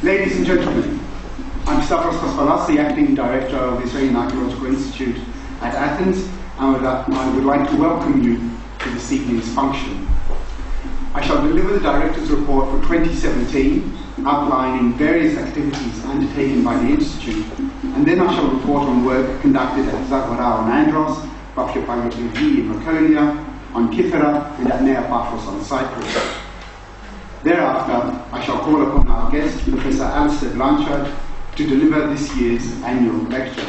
Ladies and gentlemen, I'm Stavros Kospalas, the Acting Director of the Australian Archaeological Institute at Athens, and I would like to welcome you to this evening's function. I shall deliver the Director's report for 2017, outlining various activities undertaken by the Institute, and then I shall report on work conducted at Zagora on Andros, Paphiopagiogi in Laconia, on Kythera, and at Nea Paphos on Cyprus. Thereafter, I shall call upon our guest, Professor Alistair Blanchard, to deliver this year's annual lecture.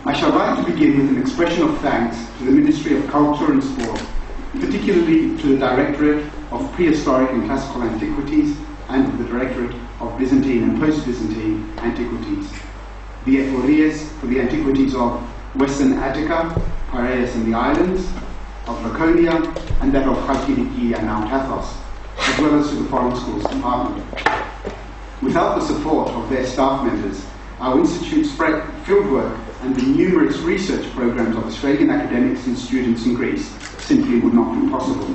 I shall like to begin with an expression of thanks to the Ministry of Culture and Sport, particularly to the Directorate of Prehistoric and Classical Antiquities and the Directorate of Byzantine and Post-Byzantine Antiquities, the Ephorias for the antiquities of Western Attica, Piraeus and the islands, of Laconia, and that of Chalkidiki and Mount Athos, as well as to the Foreign Schools Department. Without the support of their staff members, our Institute's fieldwork and the numerous research programs of Australian academics and students in Greece simply would not be possible.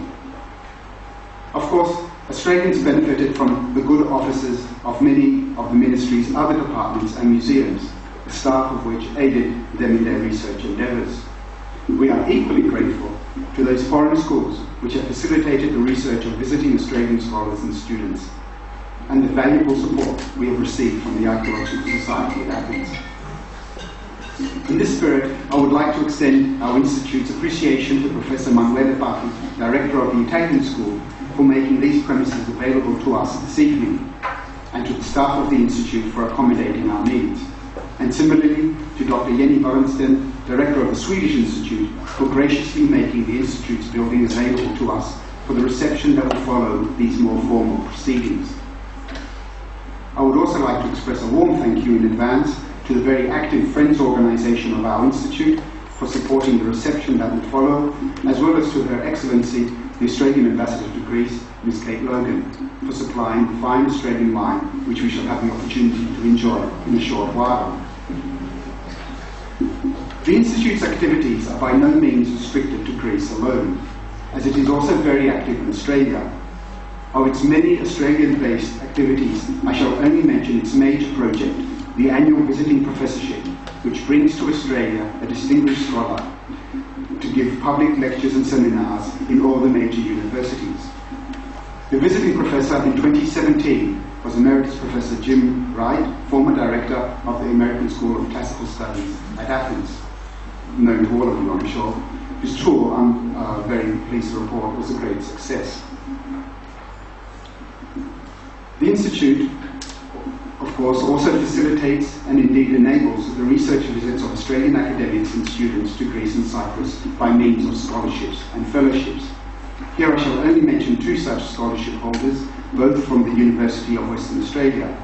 Of course, Australians benefited from the good offices of many of the Ministry's other departments and museums, the staff of which aided them in their research endeavours. We are equally grateful to those foreign schools which have facilitated the research of visiting Australian scholars and students, and the valuable support we have received from the Archaeological Society at Athens. In this spirit, I would like to extend our Institute's appreciation to Professor Manuele Papi, Director of the Italian School, for making these premises available to us this evening, and to the staff of the Institute for accommodating our needs. And similarly, to Dr. Jenny Wallensten, Director of the Swedish Institute, for graciously making the Institute's building available to us for the reception that will follow these more formal proceedings. I would also like to express a warm thank you in advance to the very active Friends organisation of our Institute for supporting the reception that will follow, as well as to Her Excellency, the Australian Ambassador to Greece, Ms. Kate Logan, for supplying the fine Australian wine which we shall have the opportunity to enjoy in a short while. The Institute's activities are by no means restricted to Greece alone, as it is also very active in Australia. Of its many Australian-based activities, I shall only mention its major project, the annual Visiting Professorship, which brings to Australia a distinguished scholar to give public lectures and seminars in all the major universities. The Visiting Professor in 2017 was Emeritus Professor Jim Wright, former Director of the American School of Classical Studies at Athens, known to all of you, I'm sure, whose tour, I'm very pleased to report, was a great success. The Institute, of course, also facilitates and indeed enables the research visits of Australian academics and students to Greece and Cyprus by means of scholarships and fellowships. Here I shall only mention two such scholarship holders, both from the University of Western Australia.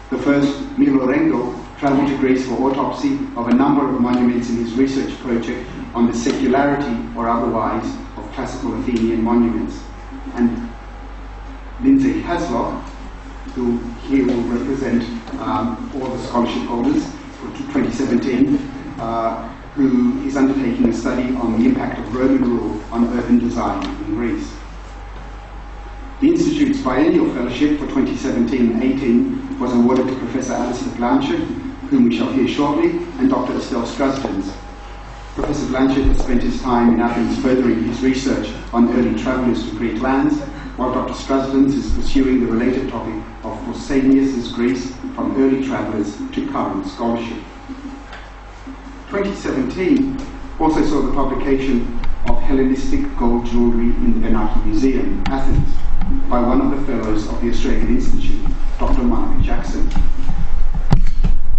The first, Milo Rengel, travelled to Greece for autopsy of a number of monuments in his research project on the secularity or otherwise of classical Athenian monuments. And Lindsay Haslock, who here will represent all the scholarship holders for 2017, who is undertaking a study on the impact of Roman rule on urban design in Greece. The Institute's biennial fellowship for 2017-18 was awarded to Professor Alistair Blanchard, whom we shall hear shortly, and Dr. Estelle Strasdens. Professor Blanchard has spent his time in Athens furthering his research on early travellers to Greek lands, while Dr. Strasdens is pursuing the related topic of Pausanias' Greece from early travellers to current scholarship. 2017 also saw the publication of Hellenistic gold jewellery in the Benaki Museum, Athens, by one of the fellows of the Australian Institute, Dr. Mark Jackson.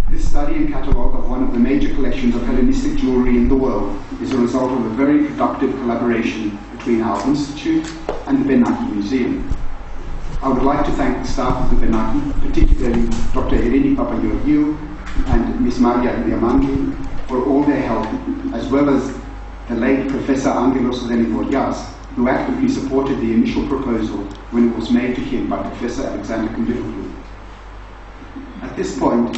This study and catalogue of one of the major collections of Hellenistic jewellery in the world is a result of a very productive collaboration between our Institute and the Benaki Museum. I would like to thank the staff of the Benaki, particularly Dr. Irini Papageorgiou and Ms. Maria Iliamangi, for all their help, as well as the late Professor Angelos Lenivorias, who actively supported the initial proposal when it was made to him by Professor Alexander Kondiloglu. At this point,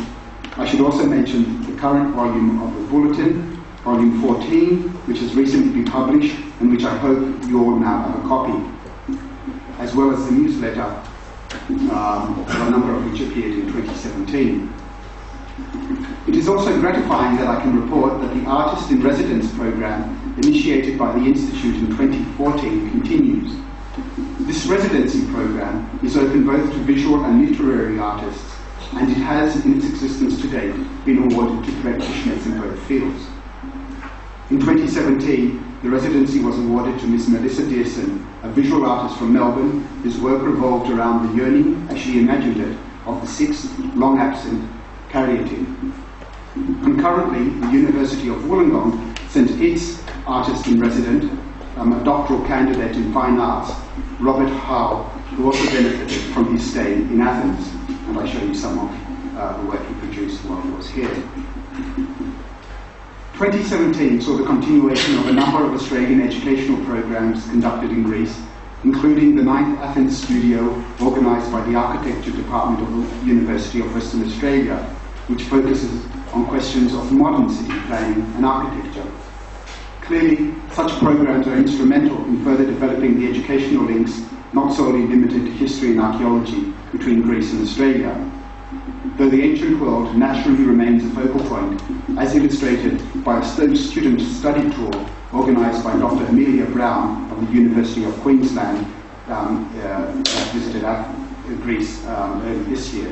I should also mention the current volume of the Bulletin, Volume 14, which has recently been published and which I hope you all now have a copy, as well as the newsletter a number of which appeared in 2017. It is also gratifying that I can report that the Artist in Residence program, initiated by the Institute in 2014, continues. This residency program is open both to visual and literary artists, and it has, in its existence to date, been awarded to practitioners in both fields. In 2017, the residency was awarded to Ms. Melissa Dearson, a visual artist from Melbourne, whose work revolved around the yearning, as she imagined it, of the sixth, long-absent Caryatid. Concurrently, the University of Wollongong sent its artist-in-resident, a doctoral candidate in fine arts, Robert Howe, who also benefited from his stay in Athens. And I show you some of the work he produced while he was here. 2017 saw the continuation of a number of Australian educational programs conducted in Greece, including the 9th Athens Studio, organised by the Architecture Department of the University of Western Australia, which focuses on questions of modern city planning and architecture. Clearly, such programs are instrumental in further developing the educational links, not solely limited to history and archaeology, between Greece and Australia. Though the ancient world naturally remains a focal point, as illustrated by a student study tour organised by Dr. Amelia Brown of the University of Queensland, that visited Greece early this year.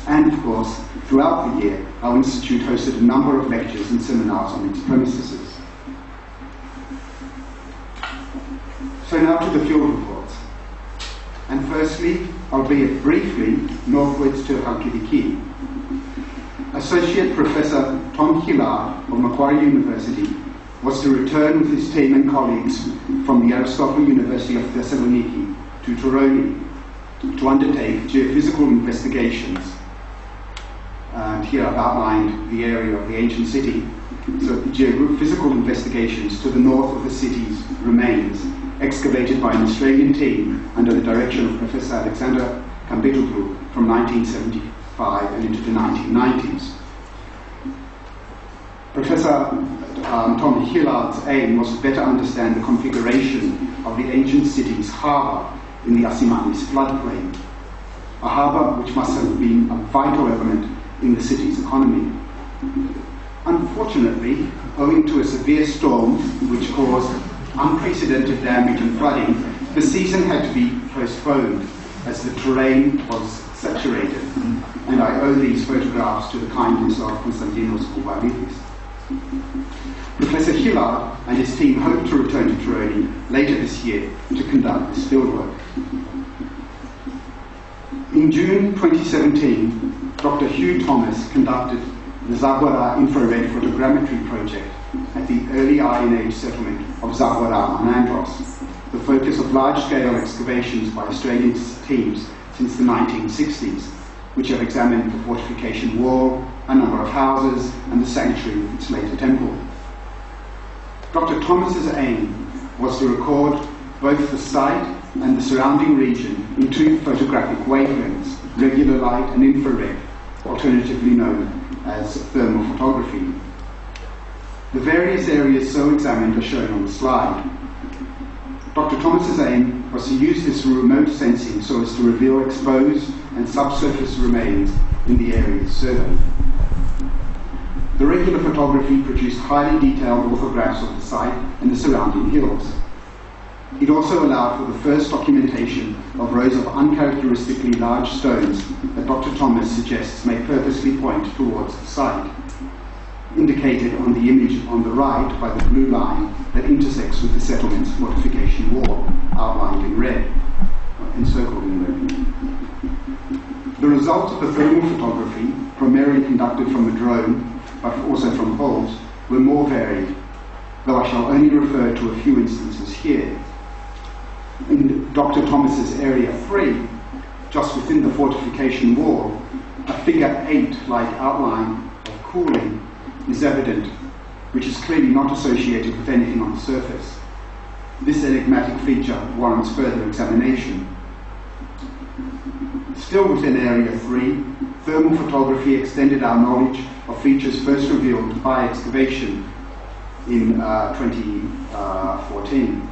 And of course, throughout the year, our institute hosted a number of lectures and seminars on its premises. So now to the field reports. And firstly, albeit briefly, northwards to Halkidiki. Associate Professor Tom Hillard of Macquarie University was to return with his team and colleagues from the Aristotle University of Thessaloniki to Toroni to undertake geophysical investigations. And here I've outlined the area of the ancient city. So geophysical investigations to the north of the city's remains, excavated by an Australian team under the direction of Professor Alexander Kambitoglu from 1975 and into the 1990s. Professor Tom Hillard's aim was to better understand the configuration of the ancient city's harbour in the Asimanis floodplain, a harbour which must have been a vital element in the city's economy. Unfortunately, owing to a severe storm which caused unprecedented damage and flooding, the season had to be postponed as the terrain was saturated, and I owe these photographs to the kindness of Konstantinos Kouvaridis. Professor Hillard and his team hope to return to Toroni later this year to conduct this fieldwork. In June 2017, Dr. Hugh Thomas conducted the Zagwara infrared photogrammetry project at the early Iron Age settlement of Zagwara on Andros, the focus of large-scale excavations by Australian teams since the 1960s, which have examined the fortification wall, a number of houses, and the sanctuary of its later temple. Dr. Thomas's aim was to record both the site and the surrounding region in two photographic wavelengths, regular light and infrared, alternatively known as thermal photography. The various areas so examined are shown on the slide. Dr. Thomas's aim was to use this remote sensing so as to reveal exposed and subsurface remains in the areas surveyed. The regular photography produced highly detailed orthographs of the site and the surrounding hills. It also allowed for the first documentation of rows of uncharacteristically large stones that Dr. Thomas suggests may purposely point towards the site, indicated on the image on the right by the blue line that intersects with the settlement's fortification wall, outlined in red, encircled in red. The results of the thermal photography, primarily conducted from a drone, but also from poles, were more varied, though I shall only refer to a few instances here. In Dr. Thomas's Area 3, just within the fortification wall, a figure 8-like outline of cooling is evident, which is clearly not associated with anything on the surface. This enigmatic feature warrants further examination. Still within Area 3, thermal photography extended our knowledge of features first revealed by excavation in 2014.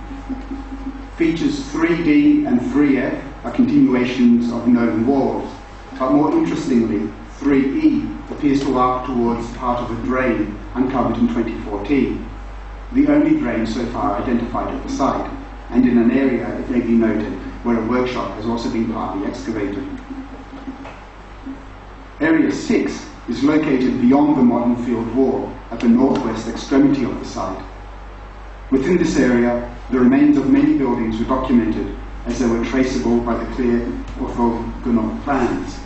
Features 3D and 3F are continuations of known walls, but more interestingly, 3E appears to arc towards part of a drain uncovered in 2014, the only drain so far identified at the site, and in an area, it may be noted, where a workshop has also been partly excavated. Area 6 is located beyond the modern field wall at the northwest extremity of the site. Within this area, the remains of many buildings were documented as they were traceable by the clear orthogonal plans.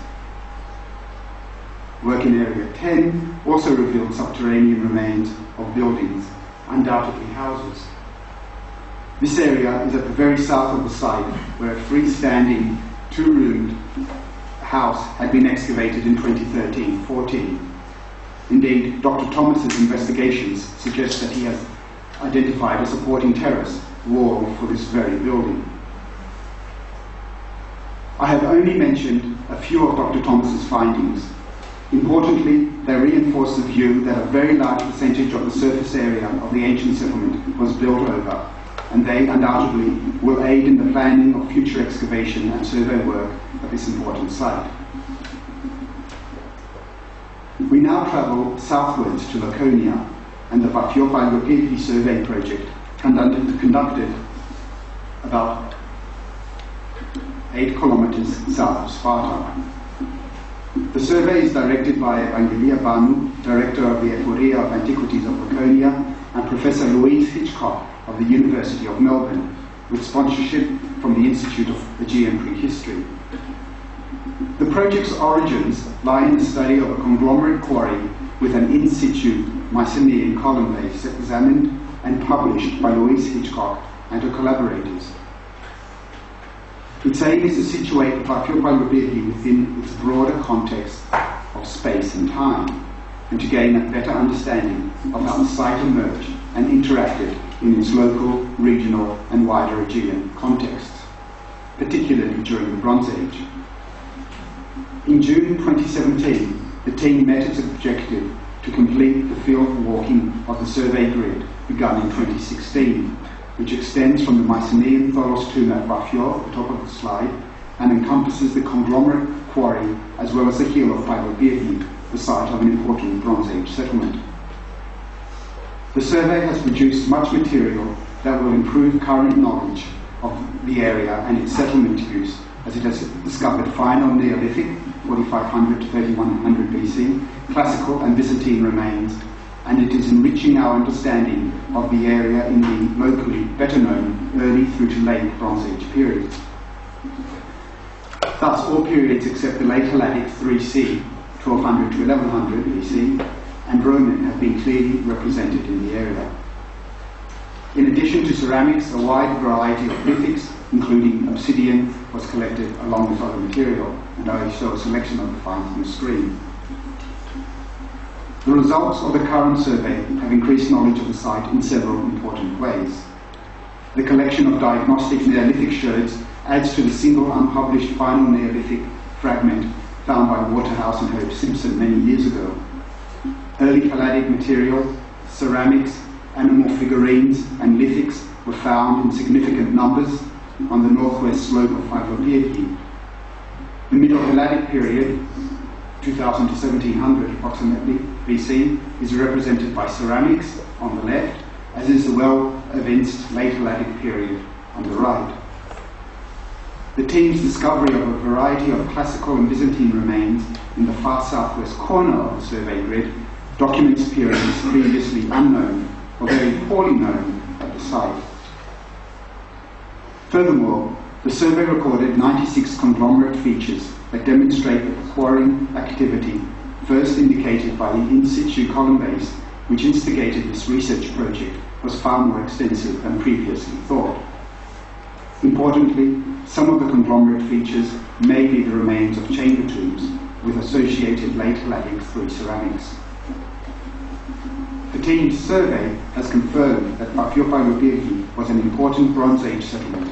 Work in Area 10 also revealed subterranean remains of buildings, undoubtedly houses. This area is at the very south of the site, where a freestanding, two-roomed house had been excavated in 2013-14. Indeed, Dr. Thomas's investigations suggest that he has identified a supporting terrace wall for this very building. I have only mentioned a few of Dr. Thomas's findings. Importantly, they reinforce the view that a very large percentage of the surface area of the ancient settlement was built over, and they undoubtedly will aid in the planning of future excavation and survey work at this important site. We now travel southwards to Laconia and the Vafiopa-Lopeti survey project conducted about 8 kilometers south of Sparta. The survey is directed by Evangelia Banu, Director of the Euphoria of Antiquities of Laconia, and Professor Louise Hitchcock of the University of Melbourne, with sponsorship from the Institute of Aegean Prehistory. The project's origins lie in the study of a conglomerate quarry with an in-situ Mycenaean column base examined and published by Louise Hitchcock and her collaborators. Its aim is to situate Vafiopa-Lopeti within its broader context of space and time, and to gain a better understanding of how the site emerged and interacted in its local, regional, and wider Aegean contexts, particularly during the Bronze Age. In June 2017, the team met its objective to complete the field walking of the survey grid begun in 2016, which extends from the Mycenaean Tholos tomb at Vafio, at the top of the slide, and encompasses the conglomerate quarry as well as the hill of Pylopirthi, the site of an important Bronze Age settlement. The survey has produced much material that will improve current knowledge of the area and its settlement use, as it has discovered final Neolithic, 4500 to 3100 BC, classical and Byzantine remains, and it is enriching our understanding of the area in the locally better known early through to late Bronze Age periods. Thus, all periods except the late Helladic 3C, 1200 to 1100 BC, and Roman have been clearly represented in the area. In addition to ceramics, a wide variety of lithics, including obsidian, was collected along with other material, and I show a selection of the finds on the screen. The results of the current survey have increased knowledge of the site in several important ways. The collection of diagnostic Neolithic sherds adds to the single unpublished final Neolithic fragment found by Waterhouse and Herb Simpson many years ago. Early Palladic material, ceramics, animal figurines, and lithics were found in significant numbers on the northwest slope of Pylopirthi. The Middle Helladic period, 2000 to 1700 approximately BC, is represented by ceramics on the left, as is the well-evinced late Helladic period on the right. The team's discovery of a variety of classical and Byzantine remains in the far southwest corner of the survey grid documents periods previously unknown or very poorly known at the site. Furthermore, the survey recorded 96 conglomerate features that demonstrate that the quarrying activity, first indicated by the in-situ column base, which instigated this research project, was far more extensive than previously thought. Importantly, some of the conglomerate features may be the remains of chamber tombs with associated late Helladic III ceramics. The team's survey has confirmed that Vafio-Pylopirthi was an important Bronze Age settlement,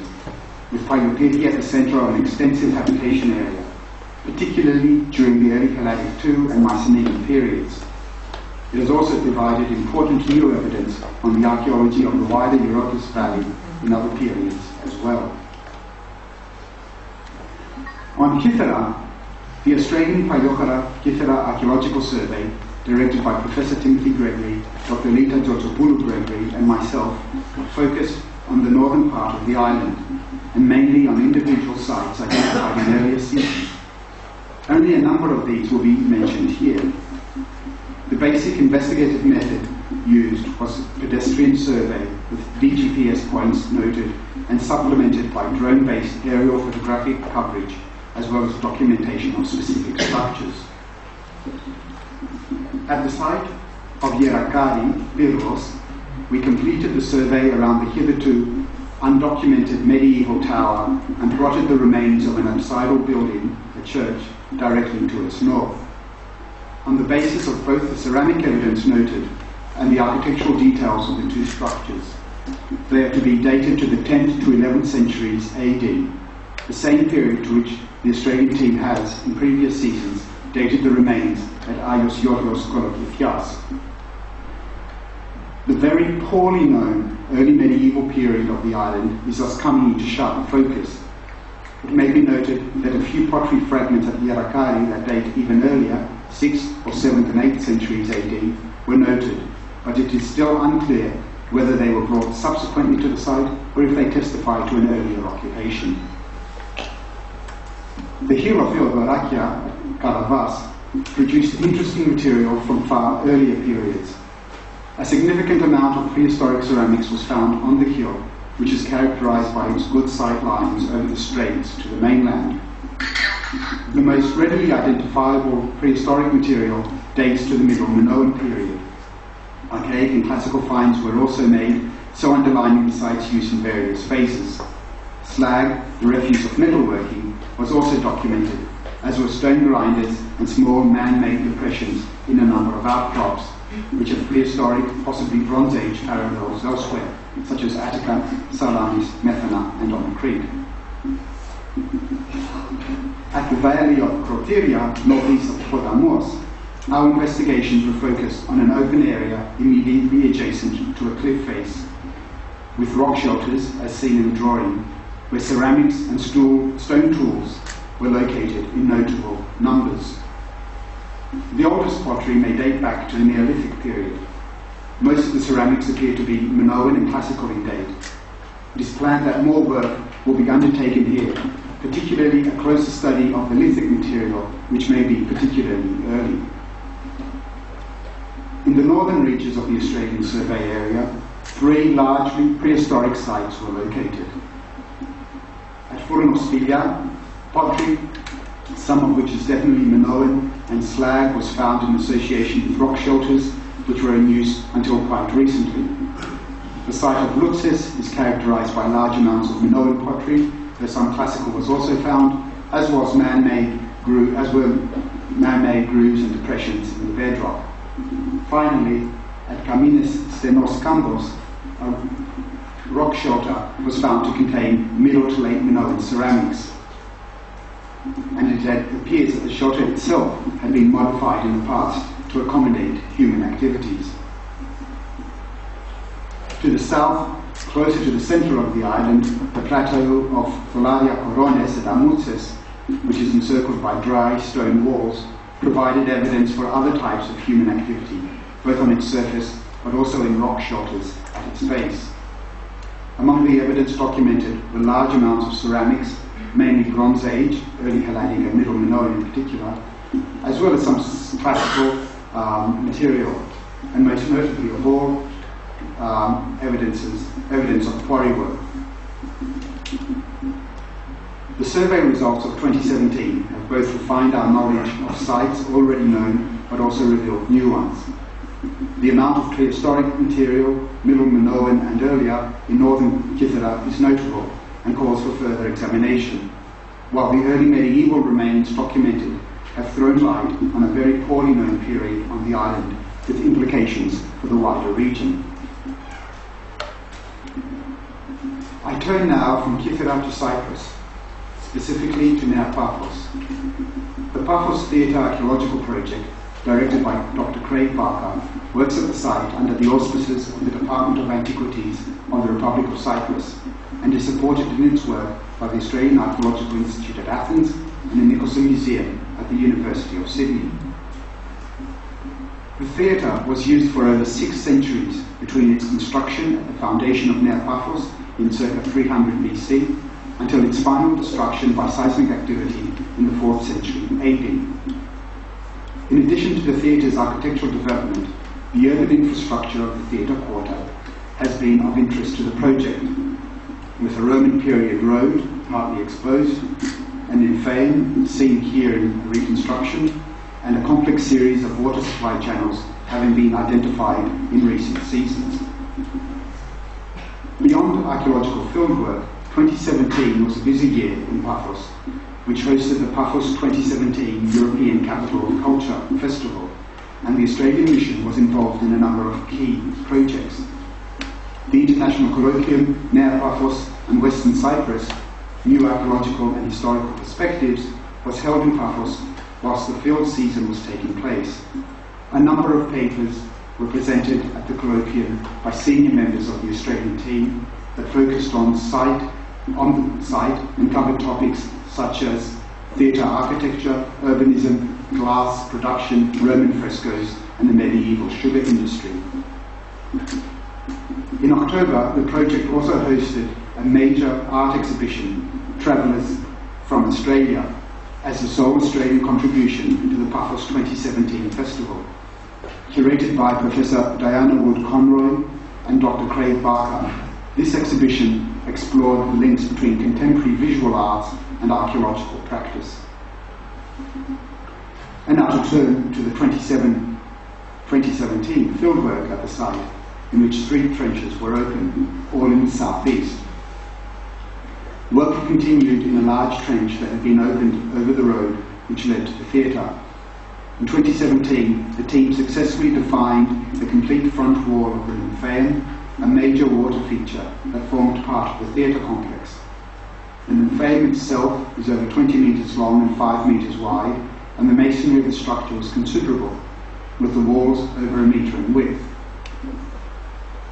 with Pylopirthi at the center of an extensive habitation area, particularly during the early Helladic II and Mycenaean periods. It has also provided important new evidence on the archaeology of the wider Eurotas Valley in other periods as well. On Kithera, the Australian Paiokara Kithera Archaeological Survey, directed by Professor Timothy Gregory, Dr. Lita Jotopoulou Gregory and myself, focused on the northern part of the island, and mainly on individual sites identified in earlier seasons. Only a number of these will be mentioned here. The basic investigative method used was pedestrian survey with DGPS points noted and supplemented by drone-based aerial photographic coverage, as well as documentation of specific structures. At the site of Yerakari, Pirros, we completed the survey around the hitherto undocumented medieval tower and plotted the remains of an absidal building, a church, directly to its north. On the basis of both the ceramic evidence noted and the architectural details of the two structures, they are to be dated to the 10th to 11th centuries AD, the same period to which the Australian team has, in previous seasons, dated the remains at Ayos Yorgos Kolokifias. The very poorly known early medieval period of the island is thus coming into sharp focus. It may be noted that a few pottery fragments at Yerakari that date even earlier, 6th or 7th and 8th centuries AD, were noted, but it is still unclear whether they were brought subsequently to the site or if they testify to an earlier occupation. The hill of Theodorakia at Karavas produced interesting material from far earlier periods. A significant amount of prehistoric ceramics was found on the hill, which is characterized by its good sight lines over the straits to the mainland. The most readily identifiable prehistoric material dates to the Middle Minoan period. Archaic and classical finds were also made, so underlining the site's use in various phases. Slag, the refuse of metalworking, was also documented, as were stone grinders and small man-made depressions in a number of outcrops, which have prehistoric, possibly Bronze Age parallels elsewhere, such as Attica, Salamis, Methana, and on Crete. At the valley of Croteria, northeast of Podamos, our investigations were focused on an open area immediately adjacent to a cliff face, with rock shelters, as seen in the drawing, where ceramics and stone tools were located in notable numbers. The oldest pottery may date back to the Neolithic period. Most of the ceramics appear to be Minoan and classical in date. It is planned that more work will be undertaken here, particularly a closer study of the lithic material, which may be particularly early. In the northern reaches of the Australian survey area, 3 largely prehistoric sites were located. At Furnospilia, pottery, some of which is definitely Minoan, and slag was found in association with rock shelters, which were in use until quite recently. The site of Lutzis is characterized by large amounts of Minoan pottery, though some classical was also found, as were man-made grooves and depressions in the bedrock. Finally, at Caminos Stenos Campos, a rock shelter was found to contain middle to late Minoan ceramics. And it appears that the shelter itself had been modified in the past to accommodate human activities. To the south, closer to the center of the island, the plateau of Tholaria Corones at Amutses, which is encircled by dry stone walls, provided evidence for other types of human activity, both on its surface but also in rock shelters at its base. Among the evidence documented were large amounts of ceramics, mainly Bronze Age, early Hellenic and Middle Minoan in particular, as well as some classical material, and most notably of all, evidence of quarry work. The survey results of 2017 have both refined our knowledge of sites already known, but also revealed new ones. The amount of prehistoric material, Middle Minoan and earlier, in northern Kithera is notable and calls for further examination, while the early medieval remains documented have thrown light on a very poorly known period on the island, with implications for the wider region. I turn now from Kithera to Cyprus, specifically to Nea Paphos. The Paphos Theatre Archaeological Project directed by Dr. Craig Barker, works at the site under the auspices of the Department of Antiquities of the Republic of Cyprus, and is supported in its work by the Australian Archaeological Institute at Athens and the Nicholson Museum at the University of Sydney. The theatre was used for over 6 centuries between its construction at the foundation of Nea Paphos in circa 300 BC until its final destruction by seismic activity in the 4th century AD. In addition to the theatre's architectural development, the urban infrastructure of the theatre quarter has been of interest to the project, with a Roman period road partly exposed, an infame seen here in the reconstruction, and a complex series of water supply channels having been identified in recent seasons. Beyond archaeological fieldwork, 2017 was a busy year in Paphos, which hosted the Paphos 2017 European Capital of Culture Festival, and the Australian Mission was involved in a number of key projects. The International Colloquium, Nea Paphos and Western Cyprus, New Archaeological and Historical Perspectives, was held in Paphos whilst the field season was taking place. A number of papers were presented at the colloquium by senior members of the Australian team that focused on the site and covered topics such as theatre architecture, urbanism, glass production, Roman frescoes, and the medieval sugar industry. In October, the project also hosted a major art exhibition, Travellers from Australia, as the sole Australian contribution to the Paphos 2017 festival. Curated by Professor Diana Wood-Conroy and Dr. Craig Barker, this exhibition explored the links between contemporary visual arts and archaeological practice. And now to turn to the 2017 fieldwork at the site, in which 3 trenches were opened, all in the southeast. Work continued in a large trench that had been opened over the road which led to the theatre. In 2017, the team successfully defined the complete front wall of the Nymphaeum, a major water feature that formed part of the theatre complex. The Nymphaeum itself is over 20 metres long and 5 metres wide, and the masonry of the structure was considerable, with the walls over 1 metre in width.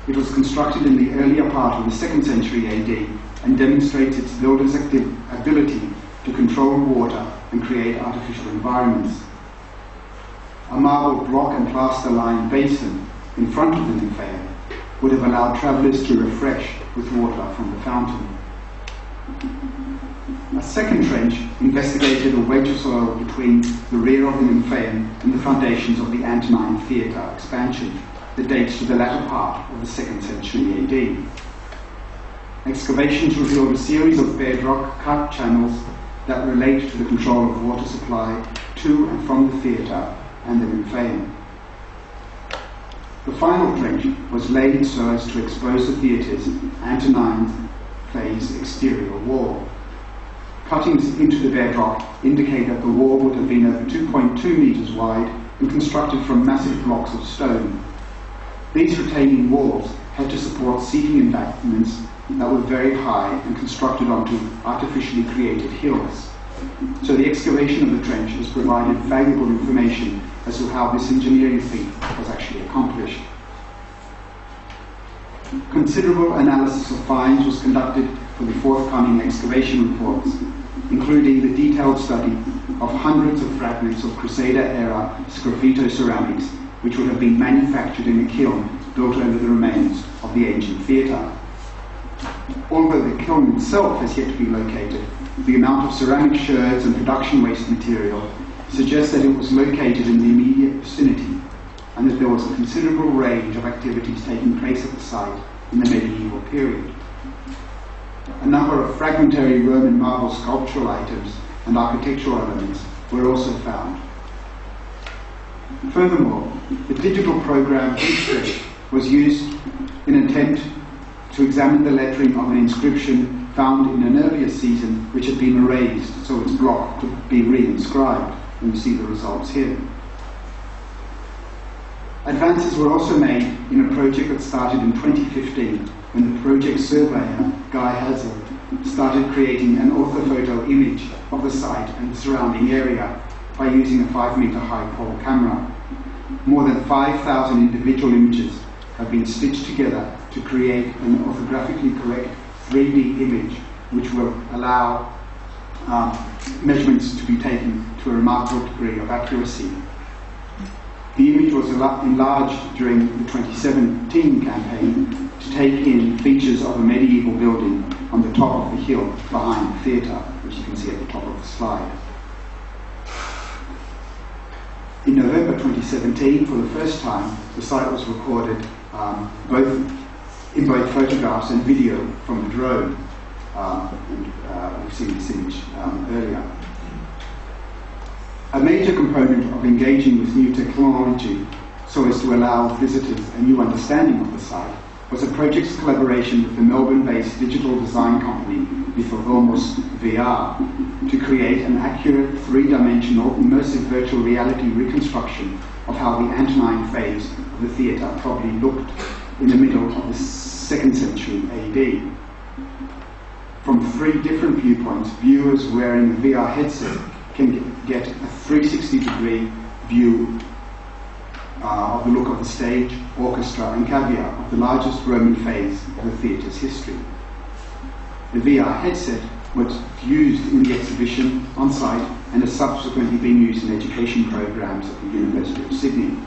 It was constructed in the earlier part of the 2nd century AD and demonstrates its builder's ability to control water and create artificial environments. A marble block and plaster lined basin in front of the Nymphaeum would have allowed travellers to refresh with water from the fountain. A second trench investigated a wedge of soil between the rear of the Nymphaeum and the foundations of the Antonine Theatre expansion that dates to the latter part of the 2nd century AD. Excavations revealed a series of bedrock cut channels that relate to the control of water supply to and from the theatre and the Nymphaeum. The final trench was laid so as to expose the theatre's Antonine phase exterior wall. Cuttings into the bedrock indicate that the wall would have been over 2.2 metres wide and constructed from massive blocks of stone. These retaining walls had to support seating embankments that were very high and constructed onto artificially created hills. So the excavation of the trench has provided valuable information as to how this engineering feat was actually accomplished. Considerable analysis of finds was conducted for the forthcoming excavation reports, including the detailed study of hundreds of fragments of Crusader-era sgraffito ceramics which would have been manufactured in a kiln built over the remains of the ancient theatre. Although the kiln itself has yet to be located, the amount of ceramic sherds and production waste material suggests that it was located in the immediate vicinity and that there was a considerable range of activities taking place at the site in the medieval period. A number of fragmentary Roman marble sculptural items and architectural elements were also found. Furthermore, the digital program Inscript was used in an attempt to examine the lettering of an inscription found in an earlier season which had been erased so its block could be re-inscribed, and you see the results here. Advances were also made in a project that started in 2015 when the project surveyor, Guy Hazel, started creating an orthophoto image of the site and the surrounding area by using a 5-meter high pole camera More than 5,000 individual images have been stitched together to create an orthographically correct 3D image, which will allow measurements to be taken to a remarkable degree of accuracy. The image was enlarged during the 2017 campaign to take in features of a medieval building on the top of the hill behind the theatre, which you can see at the top of the slide. In November 2017, for the first time, the site was recorded in both photographs and video from a drone. We've seen this image earlier. A major component of engaging with new technology so as to allow visitors a new understanding of the site was a project's collaboration with the Melbourne-based digital design company Visualmos VR to create an accurate three-dimensional immersive virtual reality reconstruction of how the Antonine phase of the theatre probably looked in the middle of the 2nd century AD. From 3 different viewpoints, viewers wearing a VR headset can get a 360-degree view of the look of the stage, orchestra and caveat of the largest Roman phase of the theatre's history. The VR headset was used in the exhibition on site and has subsequently been used in education programs at the University of Sydney.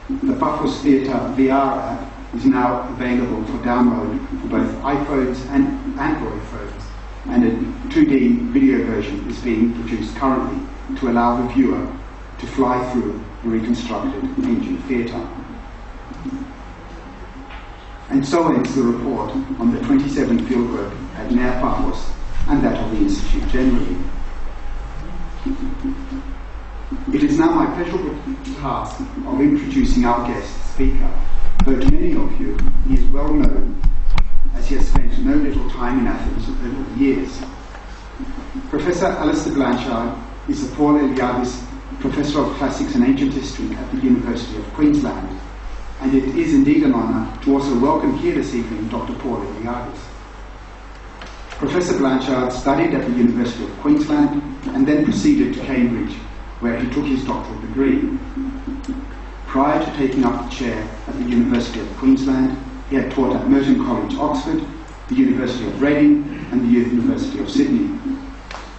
The Paphos Theatre VR app is now available for download for both iPhones and Android phones, and a 2D video version is being produced currently to allow the viewer to fly through the reconstructed ancient theatre. And so ends the report on the 27 fieldwork at Nea Paphos and that of the Institute generally. It is now my pleasurable task of introducing our guest speaker. Though to many of you, he is well known as he has spent no little time in Athens over the years. Professor Alistair Blanchard is the Paul Eliadis Professor of Classics and Ancient History at the University of Queensland, and it is indeed an honour to also welcome here this evening Dr. Paul Eliadis. Professor Blanchard studied at the University of Queensland and then proceeded to Cambridge, where he took his doctoral degree. Prior to taking up the chair at the University of Queensland, he had taught at Merton College, Oxford, the University of Reading, and the University of Sydney.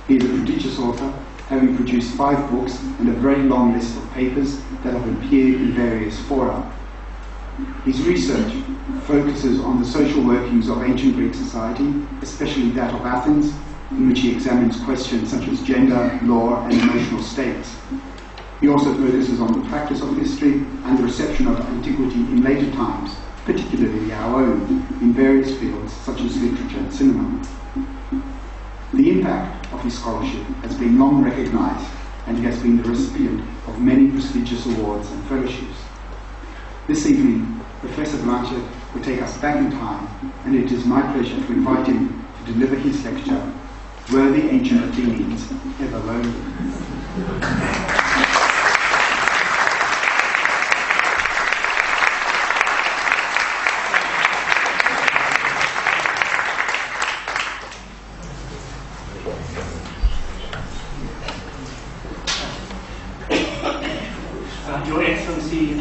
He is a prodigious author, having produced 5 books and a very long list of papers that have appeared in various fora. His research focuses on the social workings of ancient Greek society, especially that of Athens, in which he examines questions such as gender, law, and emotional states. He also focuses on the practice of history and the reception of antiquity in later times, particularly our own, in various fields such as literature and cinema. The impact of his scholarship has been long recognised, and he has been the recipient of many prestigious awards and fellowships. This evening, Professor Blanchard will take us back in time, and it is my pleasure to invite him to deliver his lecture, Were the Ancient Athenians Ever Lonely? Your Excellency,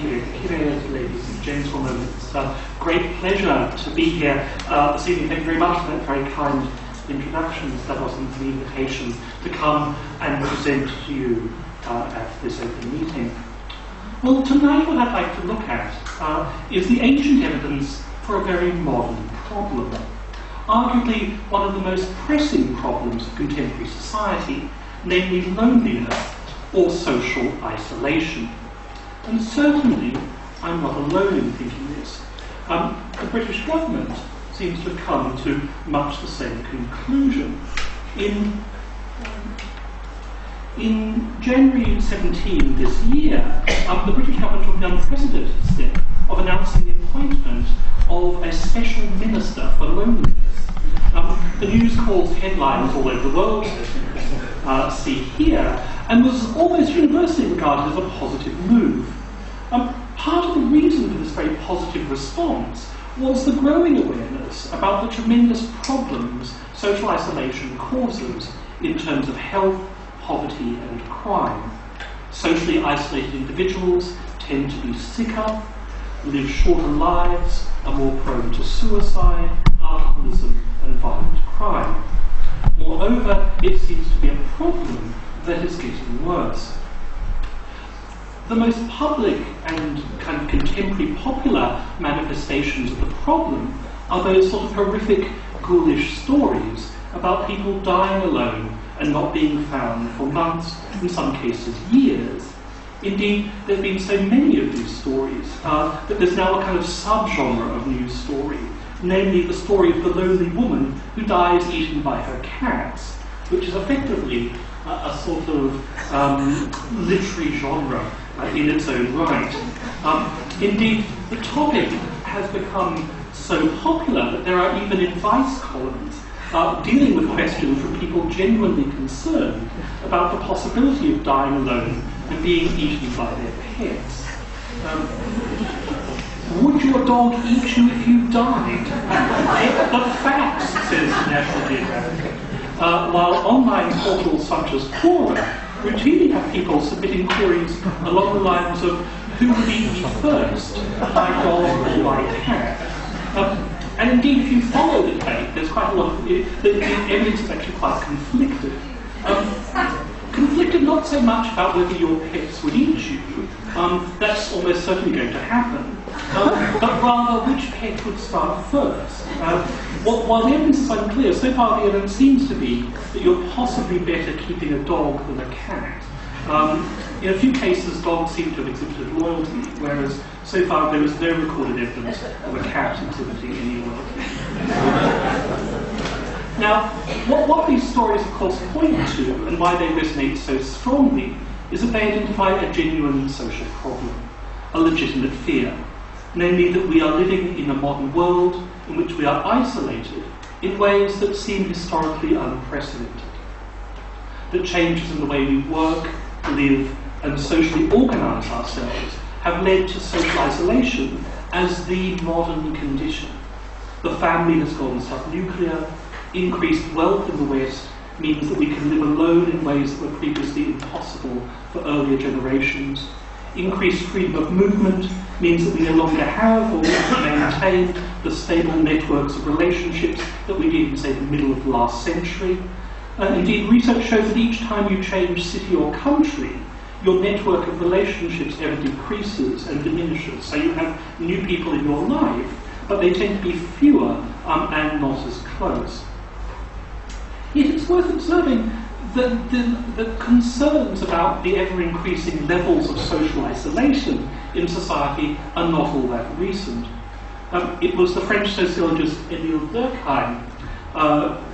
ladies and gentlemen, it's a great pleasure to be here this evening. Thank you very much for that very kind introduction, Stavros, and the invitation to come and present to you at this open meeting. Well, tonight what I'd like to look at is the ancient evidence for a very modern problem, arguably one of the most pressing problems of contemporary society, namely loneliness or social isolation. And certainly, I'm not alone in thinking this. The British government seems to have come to much the same conclusion. In January 17 this year, the British government took the unprecedented step of announcing the appointment of a special minister for loneliness. The news caused headlines all over the world, see here, and was almost universally regarded as a positive move. Part of the reason for this very positive response was the growing awareness about the tremendous problems social isolation causes in terms of health, poverty and crime. Socially isolated individuals tend to be sicker, live shorter lives, are more prone to suicide, alcoholism, and violent crime. Moreover, it seems to be a problem that is getting worse. The most public and kind of contemporary popular manifestations of the problem are those sort of horrific, ghoulish stories about people dying alone and not being found for months, in some cases years. Indeed, there have been so many of these stories that there's now a kind of subgenre of news story, namely the story of the lonely woman who dies eaten by her cats, which is effectively a sort of literary genre in its own right. Indeed, the topic has become so popular that there are even advice columns dealing with questions from people genuinely concerned about the possibility of dying alone and being eaten by their pets. Would your dog eat you if you died? The facts, says National Geographic. While online portals such as Quora routinely have people submitting queries along the lines of who would eat me first, my dog or my cat? And indeed, if you follow the debate, there's quite a lot of the evidence is actually quite conflicted. Conflicted not so much about whether your pets would eat you, that's almost certainly going to happen, but rather which pet would start first. While the evidence is unclear, so far the evidence seems to be that you're possibly better keeping a dog than a cat. In a few cases, dogs seem to have exhibited loyalty, whereas so far there is no recorded evidence of a cat exhibiting any loyalty. Now, what these stories, of course, point to, and why they resonate so strongly, is that they identify a genuine social problem, a legitimate fear, namely that we are living in a modern world in which we are isolated in ways that seem historically unprecedented, that changes in the way we work, live, and socially organise ourselves have led to social isolation as the modern condition. The family has gone subnuclear. Increased wealth in the West means that we can live alone in ways that were previously impossible for earlier generations. Increased freedom of movement means that we no longer have or maintain the stable networks of relationships that we did in, say, the middle of the last century. Indeed, research shows that each time you change city or country, your network of relationships ever decreases and diminishes. So you have new people in your life, but they tend to be fewer and not as close. Yet it's worth observing that the concerns about the ever-increasing levels of social isolation in society are not all that recent. It was the French sociologist Émile Durkheim,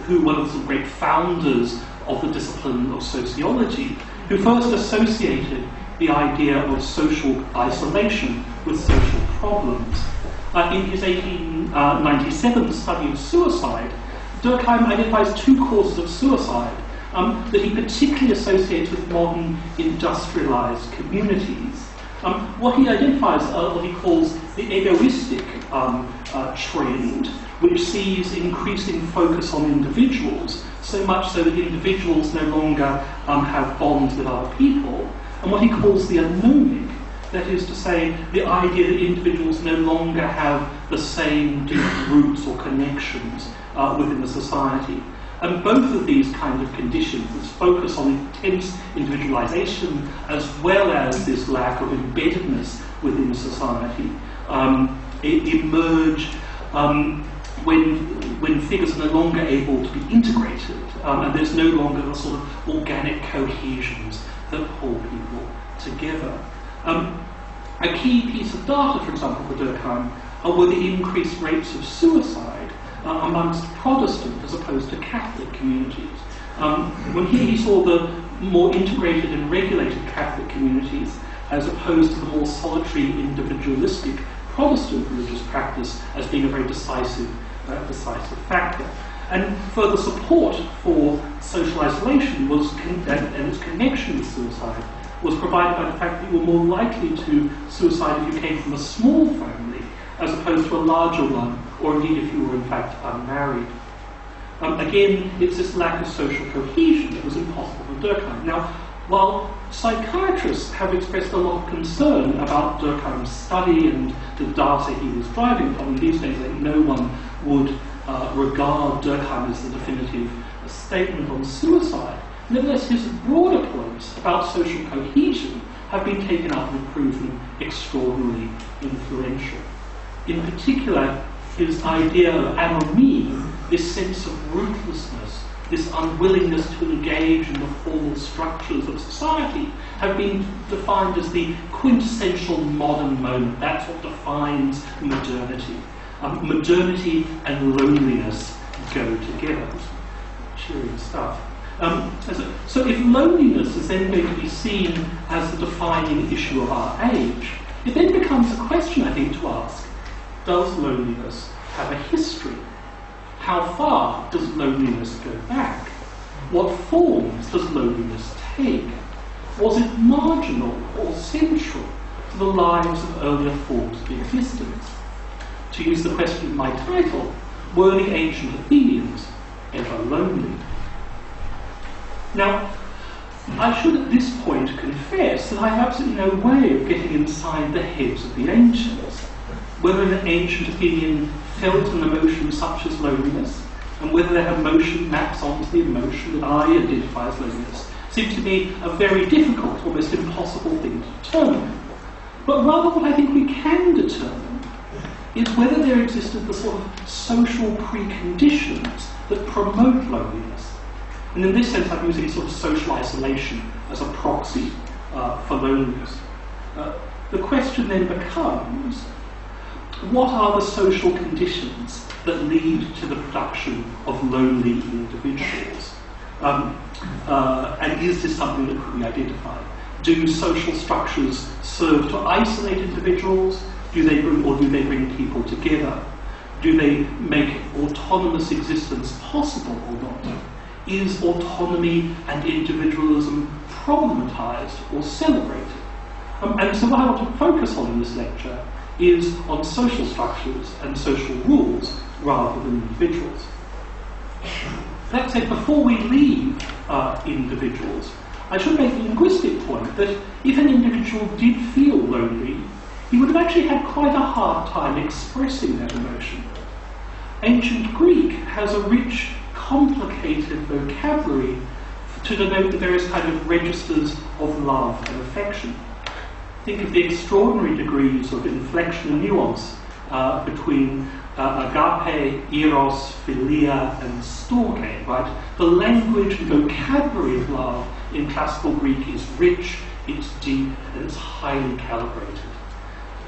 who one of the great founders of the discipline of sociology, who first associated the idea of social isolation with social problems. In his 1897 study of suicide, Durkheim identifies two causes of suicide that he particularly associates with modern industrialized communities. What he identifies are what he calls the egoistic trend, which sees increasing focus on individuals, so much so that individuals no longer have bonds with other people, and what he calls the anomic, that is to say, the idea that individuals no longer have the same deep roots or connections within the society. And both of these kind of conditions, this focus on intense individualization as well as this lack of embeddedness within society, emerge when figures are no longer able to be integrated, and there's no longer the sort of organic cohesions that hold people together. A key piece of data, for example, for Durkheim, were the increased rates of suicide amongst Protestant as opposed to Catholic communities. When he saw the more integrated and regulated Catholic communities as opposed to the more solitary, individualistic Protestant religious practice as being a very decisive factor. And further support for social isolation and its connection with suicide was provided by the fact that you were more likely to suicide if you came from a small family as opposed to a larger one, or indeed if you were in fact unmarried. Again, it's this lack of social cohesion that was impossible for Durkheim. Now, while psychiatrists have expressed a lot of concern about Durkheim's study and the data he was driving from. These days, I think no one would regard Durkheim as the definitive statement on suicide. Nevertheless, his broader points about social cohesion have been taken up and proven extraordinarily influential. In particular, his idea of anomie, this sense of ruthlessness, this unwillingness to engage in the formal structures of society, have been defined as the quintessential modern moment. That's what defines modernity. Modernity and loneliness go together. Cheering stuff. So if loneliness is then going to be seen as the defining issue of our age, it then becomes a question, I think, to ask, does loneliness have a history? How far does loneliness go back? What forms does loneliness take? Was it marginal or central to the lives of earlier forms of existence? To use the question of my title, were the ancient Athenians ever lonely? Now, I should at this point confess that I have absolutely no way of getting inside the heads of the ancients. Whether an ancient Athenian felt an emotion such as loneliness, and whether their emotion maps onto the emotion that I identify as loneliness, seems to be a very difficult, almost impossible thing to determine. But rather what I think we can determine is whether there existed the sort of social preconditions that promote loneliness. And in this sense, I'm using sort of social isolation as a proxy for loneliness. The question then becomes, what are the social conditions that lead to the production of lonely individuals? And is this something that could be identified? Do social structures serve to isolate individuals? Do they bring people together? Do they make autonomous existence possible or not? Is autonomy and individualism problematized or celebrated? And so what I want to focus on in this lecture is on social structures and social rules rather than individuals. That said, before we leave individuals, I should make a linguistic point that if an individual did feel lonely, he would have actually had quite a hard time expressing that emotion. Ancient Greek has a rich, complicated vocabulary to denote the various kind of registers of love and affection. Think of the extraordinary degrees of inflection and nuance between agape, eros, philia, and storge, right? The language and vocabulary of love in classical Greek is rich, it's deep, and it's highly calibrated.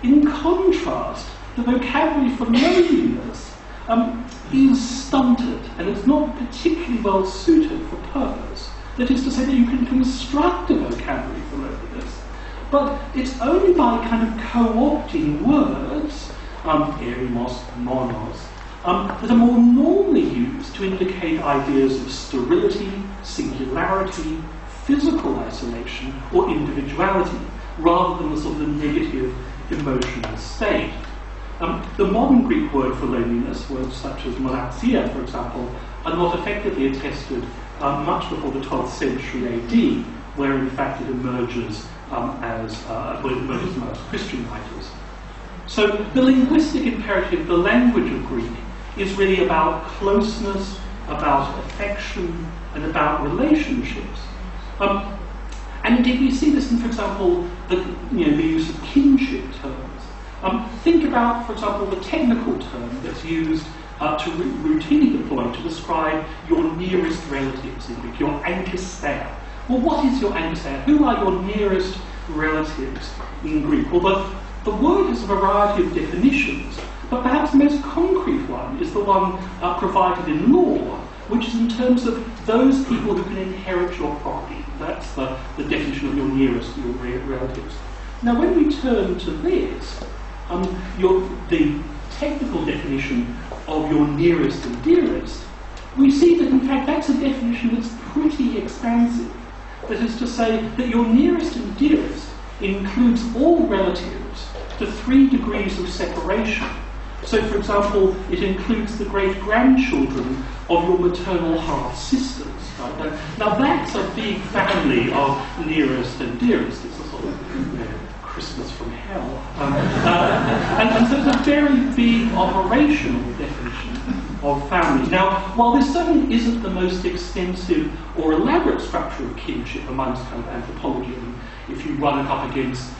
In contrast, the vocabulary for loneliness is stunted, and it's not particularly well suited for purpose. That is to say that you can construct a vocabulary for loneliness, but it's only by kind of co-opting words, erimos, monos, that are more normally used to indicate ideas of sterility, singularity, physical isolation, or individuality, rather than the sort of negative emotional state. The modern Greek word for loneliness, words such as monaxia, for example, are not effectively attested much before the 12th century AD, where in fact it emerges as Christian writers. So the linguistic imperative, the language of Greek, is really about closeness, about affection, and about relationships. And indeed we see this in, for example, the use of kinship terms. Think about, for example, the technical term that's used to routinely deployed to describe your nearest relatives in Greek, your ankisteia. Well, what is your ankisteia? Who are your nearest relatives in Greek? Well, the word has a variety of definitions, but perhaps the most concrete one is the one provided in law, which is in terms of those people who can inherit your property. That's the definition of your nearest, your relatives. Now, when we turn to this, the technical definition of your nearest and dearest, we see that in fact that's a definition that's pretty expansive. That is to say that your nearest and dearest includes all relatives to 3 degrees of separation. So, for example, it includes the great-grandchildren of your maternal half-sisters. Right? Now that's a big family of nearest and dearest. It's a sort of Christmas from hell. And so it's a very big operational definition of family. Now, while this certainly isn't the most extensive or elaborate structure of kinship amongst kind of anthropology, if you run it up against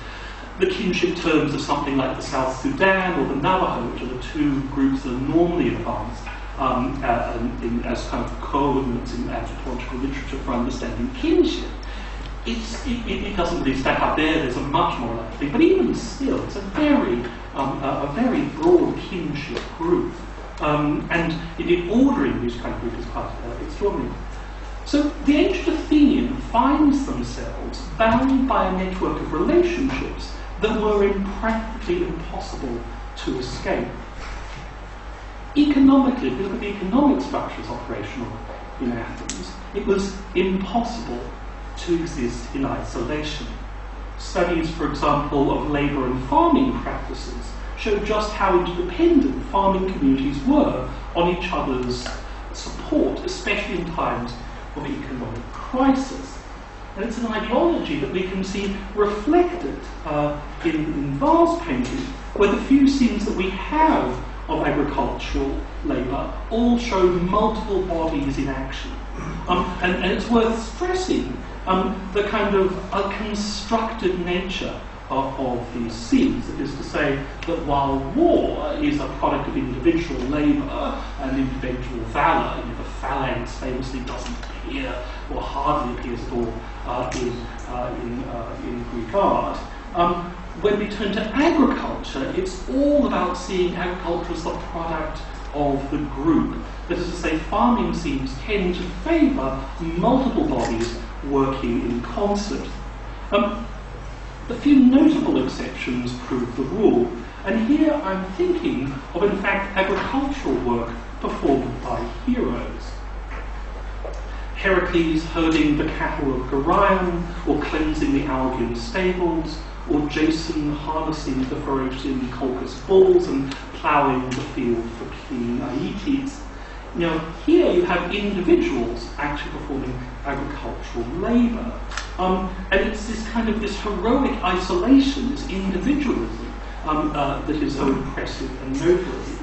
the kinship terms of something like the South Sudan or the Navajo, which are the two groups that are normally advanced as kind of coordinates in anthropological literature for understanding kinship, it doesn't really stack up there. There's a much more elaborate thing, but even still, it's a very broad kinship group, and indeed ordering this kind of group is quite extraordinary. So the ancient Athenian finds themselves bound by a network of relationships that were practically impossible to escape. Economically, if you look at the economic structures operational in Athens, it was impossible to exist in isolation. Studies, for example, of labour and farming practices show just how interdependent farming communities were on each other's support, especially in times of economic crisis. And it's an ideology that we can see reflected in vase painting, where the few scenes that we have of agricultural labour all show multiple bodies in action. And it's worth stressing the kind of constructed nature of these scenes. That is to say that while war is a product of individual labour and individual valour, the phalanx famously doesn't appear or hardly appears at all in Greek art. When we turn to agriculture, it's all about seeing agriculture as the product of the group. That is to say, farming scenes tend to favour multiple bodies working in concert. A few notable exceptions prove the rule, and here I'm thinking of, in fact, agricultural work performed by heroes. Heracles herding the cattle of Geryon, or cleansing the Algian stables, or Jason harnessing the Phaeacian Colchis bulls and ploughing the field for King Aeetes. Now, here you have individuals actually performing agricultural labour. And it's this kind of this heroic isolation, this individualism, that is so impressive and noteworthy.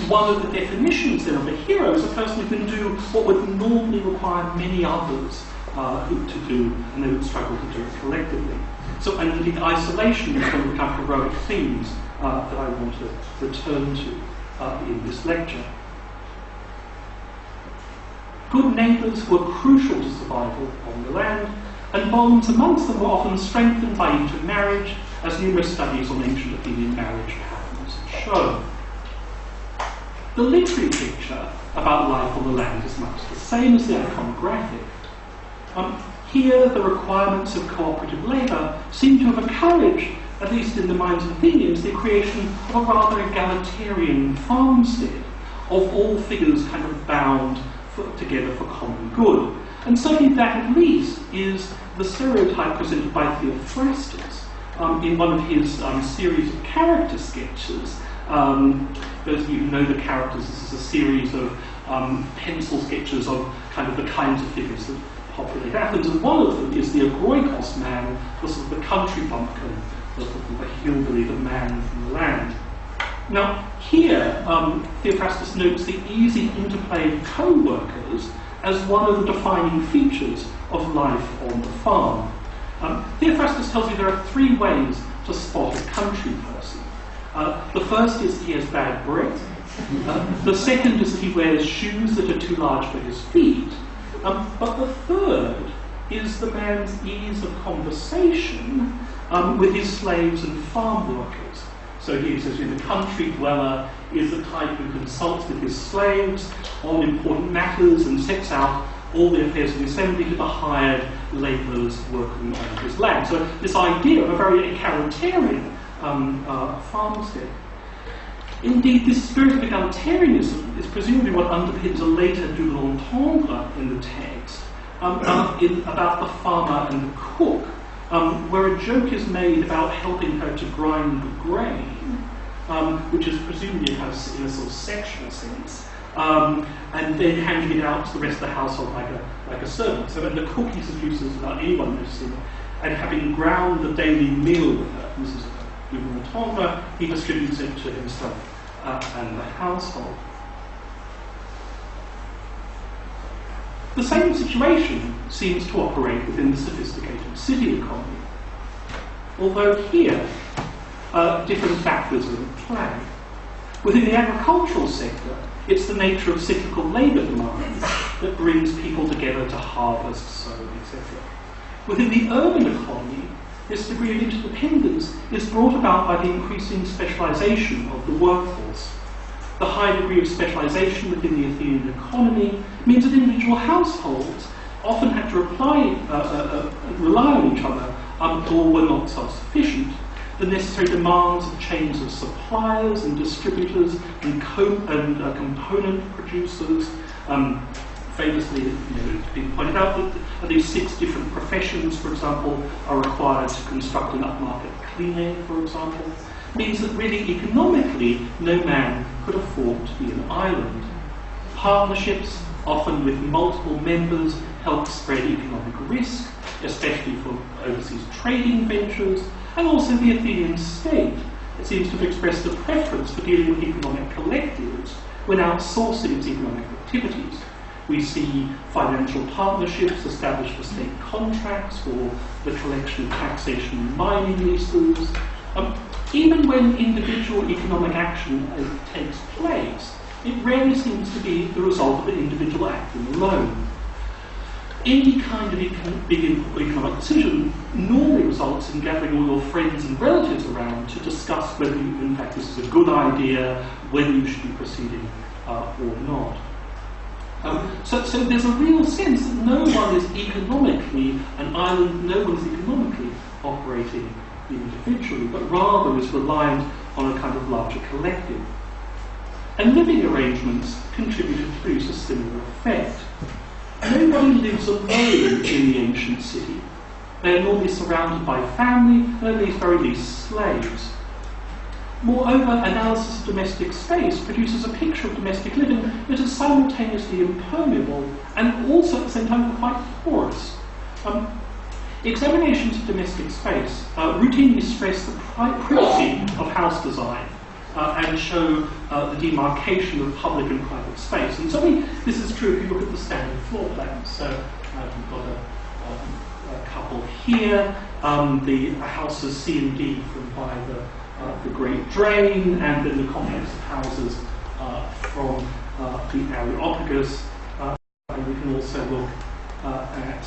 One of the definitions then of a hero is a person who can do what would normally require many others to do, and they would struggle to do it collectively. So, and indeed, isolation is one of the kind of heroic themes that I want to return to in this lecture. Good neighbours were crucial to survival on the land, and bonds amongst them were often strengthened by intermarriage, as numerous studies on ancient Athenian marriage patterns show. The literary picture about life on the land is much the same as the iconographic. Here, the requirements of cooperative labour seem to have encouraged, at least in the minds of Athenians, the creation of a rather egalitarian farmstead, of all figures kind of bound together for common good. And certainly that, at least, is the stereotype presented by Theophrastus in one of his series of character sketches. Those of you who know the characters, this is a series of pencil sketches of kind of the kinds of figures that populate Athens, and one of them is the agroikos man, the sort of the country bumpkin, the hillbilly, the man from the land. Now, here, Theophrastus notes the easy interplay of co-workers as one of the defining features of life on the farm. Theophrastus tells you there are three ways to spot a country person. The first is he has bad breath. The second is that he wears shoes that are too large for his feet. But the third is the man's ease of conversation with his slaves and farm workers. So he says the country dweller is the type who consults with his slaves on important matters and sets out all the affairs of the assembly to the hired labourers working on his land. So this idea of a very egalitarian farmstead. Indeed, this spirit of egalitarianism is presumably what underpins a later double entendre in the text about the farmer and the cook, where a joke is made about helping her to grind the grain, which is presumably in a sort of sexual sense, and then handing it out to the rest of the household like a servant. So the cookies and juices without anyone noticing, and having ground the daily meal with her, this is double entendre, he distributes it to himself and the household. The same situation seems to operate within the sophisticated city economy, although here different factors are at play. Within the agricultural sector, it's the nature of cyclical labour demands that brings people together to harvest, sow, etc. Within the urban economy, this degree of interdependence is brought about by the increasing specialisation of the workforce. The high degree of specialisation within the Athenian economy means that individual households often had to rely on each other or were not self-sufficient. The necessary demands of chains of suppliers and distributors and component producers. Famously, it's been pointed out that these 6 different professions, for example, are required to construct an upmarket clinic, for example, means that really economically no man could afford to be an island. Partnerships, often with multiple members, help spread economic risk, especially for overseas trading ventures, and also the Athenian state. It seems to have expressed a preference for dealing with economic collectives when outsourcing its economic activities. We see financial partnerships established for state contracts for the collection of taxation and mining leases. Even when individual economic action takes place, it rarely seems to be the result of an individual acting alone. Any kind of big economic decision normally results in gathering all your friends and relatives around to discuss whether, in fact, this is a good idea, whether you should be proceeding or not. So there's a real sense that no one is economically an island, no one is economically operating individually, but rather is reliant on a kind of larger collective. And living arrangements contributed to produce a similar effect. Nobody lives alone in the ancient city. They are normally surrounded by family and at least very least slaves. Moreover, analysis of domestic space produces a picture of domestic living that is simultaneously impermeable and also at the same time quite porous. Examinations of domestic space routinely stress the privacy of house design and show the demarcation of public and private space. And certainly this is true if you look at the standard floor plans. So we've got a couple here, the houses C and D from by the Great Drain, and then the complex of houses from the Areopagus. And we can also look at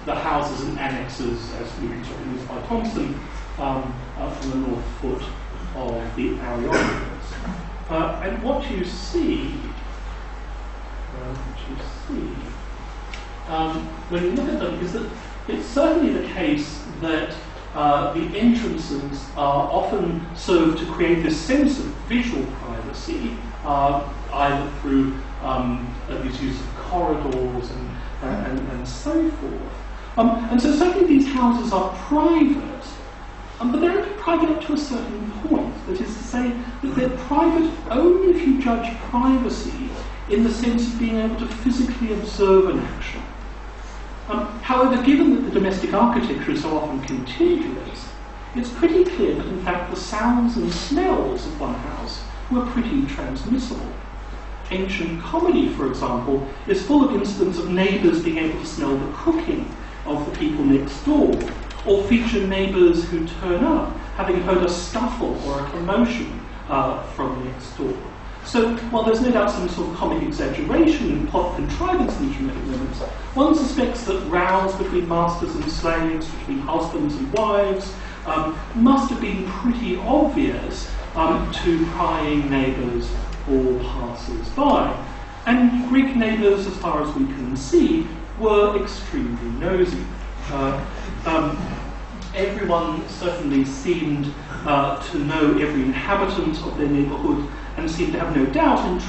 the houses and annexes as reconstructed by Thompson from the north foot of the Areopagus. And what you see when you look at them is that it's certainly the case that the entrances often serve to create this sense of visual privacy, either through this use of corridors and so forth. And so certainly these houses are private, but they're only private up to a certain point. That is to say that they're private only if you judge privacy in the sense of being able to physically observe an action. However, given that the domestic architecture is so often contiguous, it's pretty clear that in fact the sounds and smells of one house were pretty transmissible. Ancient comedy, for example, is full of instances of neighbours being able to smell the cooking of the people next door, or feature neighbours who turn up having heard a scuffle or a commotion from next door. So, while there's no doubt some sort of comic exaggeration and plot contrivance in these moments, one suspects that rows between masters and slaves, between husbands and wives, must have been pretty obvious to prying neighbours or passers-by. And Greek neighbours, as far as we can see, were extremely nosy. Everyone certainly seemed to know every inhabitant of their neighbourhood and seemed to have no doubt in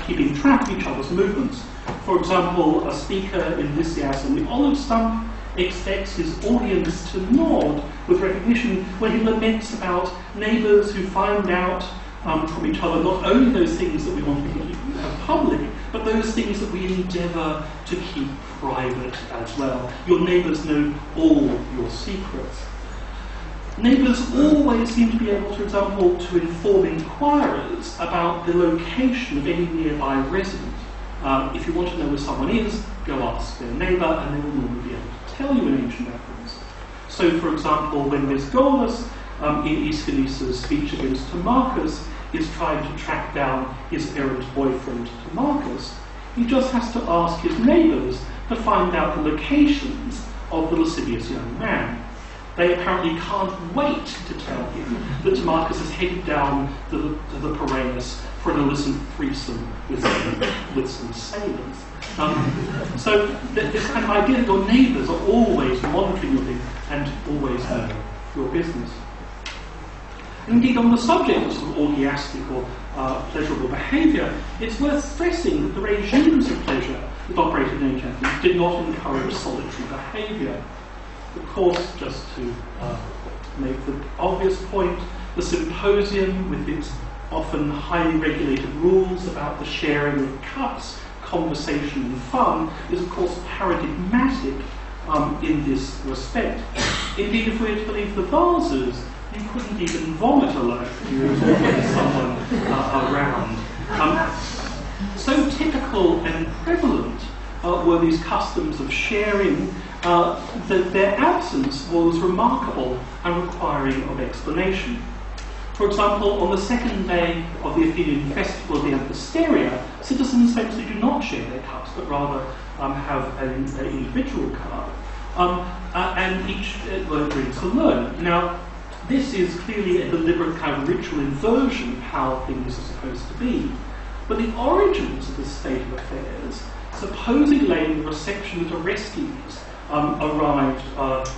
keeping track of each other's movements. For example, a speaker in Lysias on the olive stump expects his audience to nod with recognition when he laments about neighbours who find out from each other, not only those things that we want to keep public, but those things that we endeavour to keep private as well. Your neighbours know all your secrets. Neighbours always seem to be able, for example, to inform inquirers about the location of any nearby resident. If you want to know where someone is, go ask their neighbour, and they will normally be able to tell you in ancient Athens. So, for example, when Mesgolus in Aeschylus's speech against Timarchus is trying to track down his errant boyfriend Timarchus, he just has to ask his neighbours to find out the locations of the lascivious young man. They apparently can't wait to tell him that Timarchus is headed down to the Piraeus for an illicit threesome with some sailors. So this kind of idea that your neighbours are always monitoring your thing and always know your business. Indeed, on the subject of sort of orgiastic or pleasurable behaviour, it's worth stressing that the regimes of pleasure that operated in ancient Athens did not encourage solitary behaviour. Of course, just to make the obvious point, the symposium, with its often highly regulated rules about the sharing of cups, conversation and fun, is of course paradigmatic in this respect. Indeed, if we're to believe the vases, you couldn't even vomit alone. There was always someone around. So typical and prevalent were these customs of sharing that their absence was remarkable and requiring of explanation. For example, on the second day of the Athenian festival of the Amphisteria, citizens famously do not share their cups, but rather have an individual cup, and each drinks alone. Now, this is clearly a deliberate kind of ritual inversion of how things are supposed to be. But the origins of this state of affairs supposedly lay in the reception that Orestes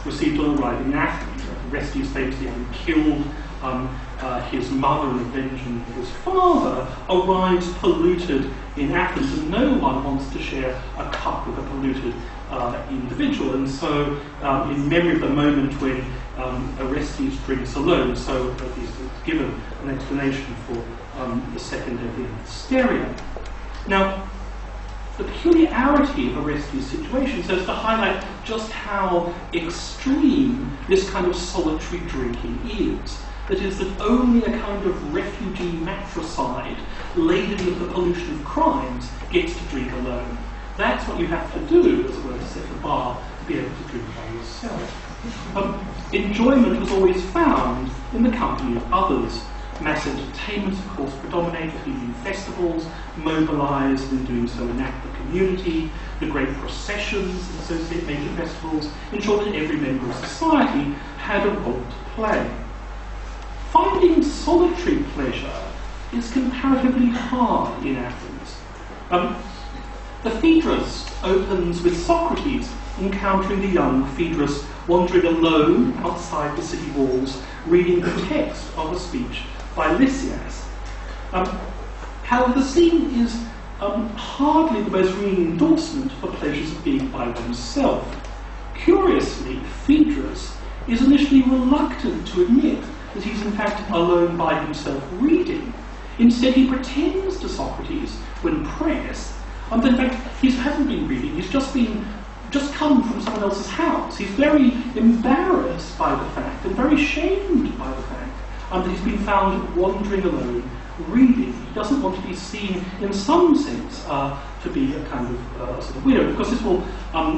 received on arriving in Athens. Orestes famously having killed his mother and avenging his father, arrives polluted in Athens, and no one wants to share a cup with a polluted individual. And so, in memory of the moment when Orestes drinks alone, so he's given an explanation for the second day of the Amphisteria. Now, the peculiarity of Orestes' situation serves to highlight just how extreme this kind of solitary drinking is. That is, that only a kind of refugee matricide laden with the pollution of crimes gets to drink alone. That's what you have to do, as it were, to set the bar to be able to drink by yourself. Enjoyment was always found in the company of others. Mass entertainments, of course, predominate. Athenian festivals mobilised in doing so enact the community. The great processions associate major festivals ensured that every member of society had a role to play. Finding solitary pleasure is comparatively hard in Athens. The Phaedrus opens with Socrates encountering the young Phaedrus wandering alone outside the city walls, reading the text of a speech by Lysias. However, the scene is hardly the most ringing endorsement of the pleasures of being by oneself. Curiously, Phaedrus is initially reluctant to admit that he's in fact alone by himself reading. Instead, he pretends to Socrates, when pressed, that in fact he hasn't been reading, he's just come from someone else's house. He's very embarrassed by the fact, and very shamed by the fact, that he's been found wandering alone, reading. He doesn't want to be seen, in some sense, to be a kind of sort of weirdo. Because this will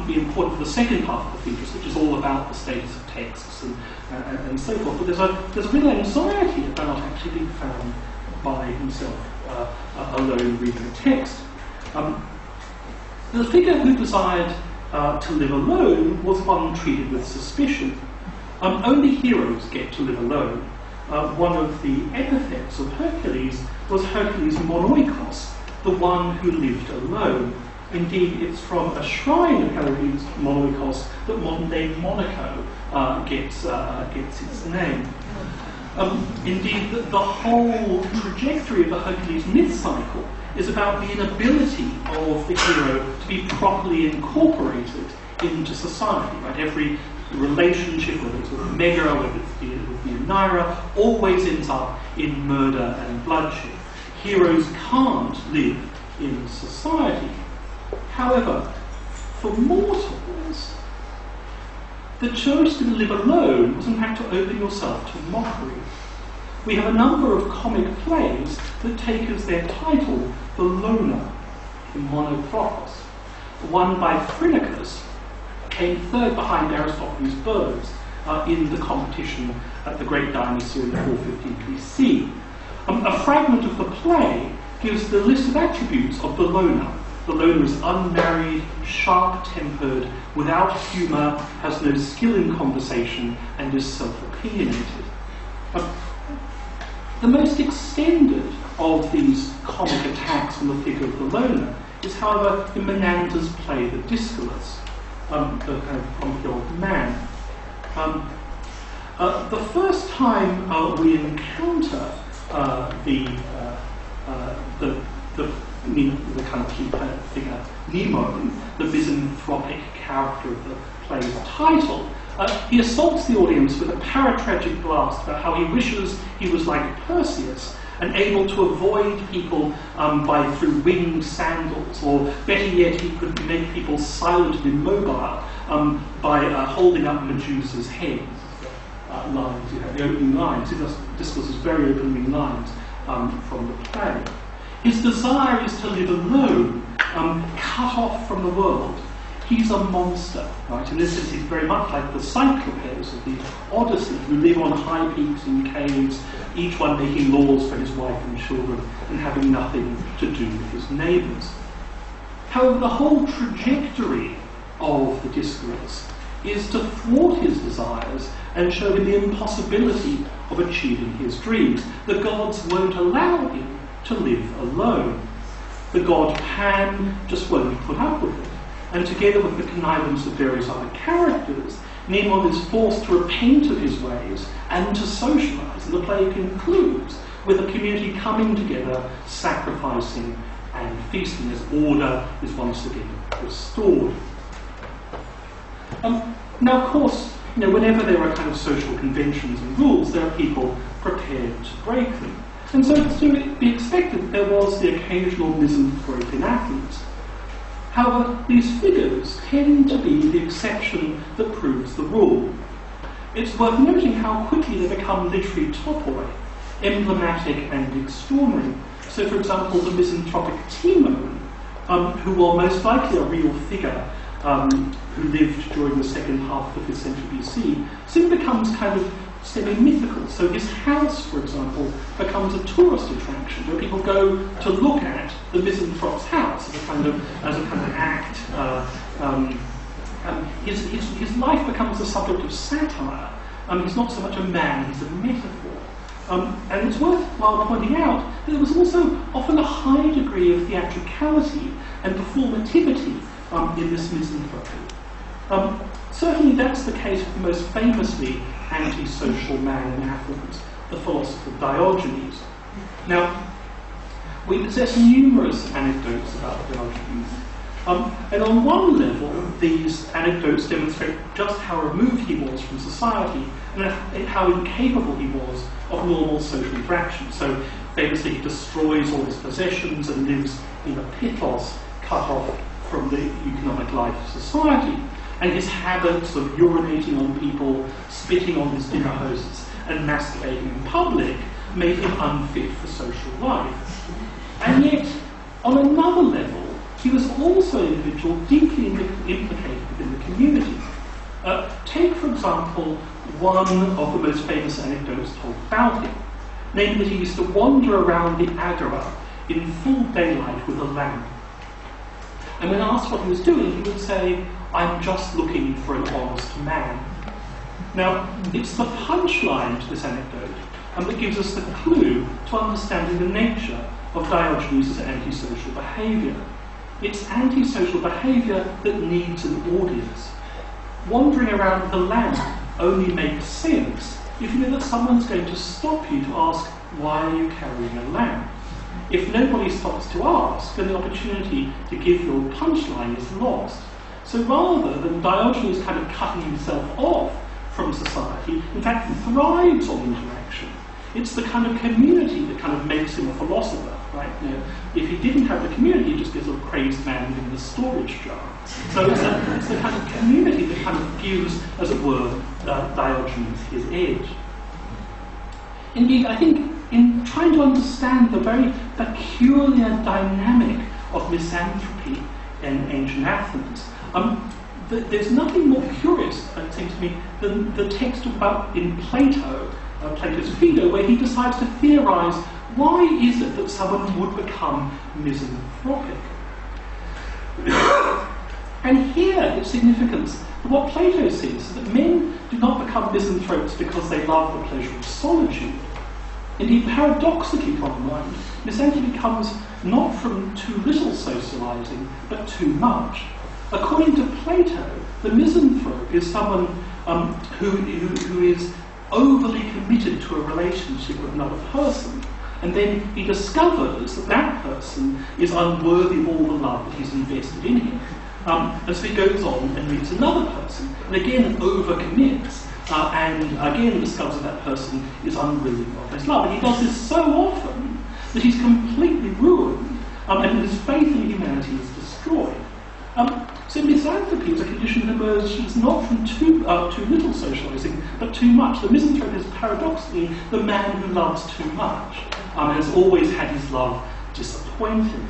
be important for the second half of the Phaedrus, which is all about the status of texts and so forth. But there's a real anxiety about actually being found by himself alone reading a text. The figure who desired to live alone was one treated with suspicion. Only heroes get to live alone. One of the epithets of Hercules was Hercules Monoikos, the one who lived alone. Indeed, it's from a shrine of Hercules Monoikos that modern-day Monaco gets its name. Indeed, the whole trajectory of the Hercules myth cycle is about the inability of the hero to be properly incorporated into society. Right? Every the relationship, whether it's with Megara, whether it's with Neaira, always ends up in murder and bloodshed. Heroes can't live in society. However, for mortals, the choice to live alone was in fact to open yourself to mockery. We have a number of comic plays that take as their title the loner, the monotropos. One by Phrynichus came third behind Aristophanes' Birds in the competition at the Great Dionysian in 415 BC. A fragment of the play gives the list of attributes of the loner. The loner is unmarried, sharp-tempered, without humour, has no skill in conversation, and is self-opinionated. The most extended of these comic attacks on the figure of the loner is, however, in Menander's play The Discalus, the kind of grumpy old man. The first time we encounter the kind of key figure, Nemo, the misanthropic character of the play's title, he assaults the audience with a paratragic blast about how he wishes he was like Perseus and able to avoid people through winged sandals, or better yet, he could make people silent and immobile by holding up Medusa's head. Lines, you have the opening lines. Discalus is very opening lines from the play. His desire is to live alone, cut off from the world. He's a monster, right? In this sense, he's very much like the Cyclopes of the Odyssey, who live on high peaks in caves, each one making laws for his wife and children, and having nothing to do with his neighbours. However, the whole trajectory of the Discalus is to thwart his desires and show him the impossibility of achieving his dreams. The gods won't allow him to live alone. The god Pan just won't put up with it. And together with the connivance of various other characters, Nemon is forced to repent of his ways and to socialise. And the play concludes with a community coming together, sacrificing and feasting as order is once again restored. Now, of course, whenever there are kind of social conventions and rules, there are people prepared to break them. And so it's to be expected that there was the occasional misanthrope in Athens. However, these figures tend to be the exception that proves the rule. It's worth noting how quickly they become literary topoi, emblematic and extraordinary. So, for example, the misanthropic Timon, who, while most likely a real figure, who lived during the second half of the 5th century BC, soon becomes kind of semi-mythical. So his house, for example, becomes a tourist attraction where people go to look at the misanthrope's house as a kind of act. His life becomes the subject of satire. He's not so much a man, he's a metaphor. And it's worthwhile pointing out that there was also often a high degree of theatricality and performativity in this misanthropy. Certainly that's the case with the most famously antisocial man in Athens, the philosopher Diogenes. Now, we possess numerous anecdotes about Diogenes. And on one level, these anecdotes demonstrate just how removed he was from society and how incapable he was of normal social interaction. So, famously, he destroys all his possessions and lives in a pitos, cut off from the economic life of society. And his habits of urinating on people, spitting on his dinner hosts, and masturbating in public made him unfit for social life. And yet, on another level, he was also an individual deeply implicated within the community. Take, for example, one of the most famous anecdotes told about him, namely that he used to wander around the agora in full daylight with a lamp. And when asked what he was doing, he would say, "I'm just looking for an honest man." Now, it's the punchline to this anecdote that gives us the clue to understanding the nature of Diogenes' antisocial behaviour. It's antisocial behaviour that needs an audience. Wandering around with a lamp only makes sense if you know that someone's going to stop you to ask, "Why are you carrying a lamp?" If nobody stops to ask, then the opportunity to give your punchline is lost. So rather than Diogenes kind of cutting himself off from society, in fact thrives on interaction. It's the kind of community that kind of makes him a philosopher, right? You know, if he didn't have the community, he'd just be a sort of crazed man in the storage jar. So it's the kind of community that kind of gives, as it were, Diogenes his edge. Indeed, I think in trying to understand the very peculiar dynamic of misanthropy in ancient Athens, there's nothing more curious, it seems to me, than the text about in Plato, Plato's Phaedo, where he decides to theorize why is it that someone would become misanthropic. And here it's significant that what Plato says is that men do not become misanthropes because they love the pleasure of solitude. Indeed, paradoxically from the mind, misanthropy comes not from too little socializing, but too much. According to Plato, the misanthrope is someone who is overly committed to a relationship with another person, and then he discovers that that person is unworthy of all the love that he's invested in him. And so he goes on and meets another person, and again overcommits, and again discovers that person is unwilling of his love. And he does this so often that he's completely ruined, and his faith in humanity is destroyed. So misanthropy is a condition that emerges not from too little socialising, but too much. The misanthrope is paradoxically the man who loves too much, and has always had his love disappointed.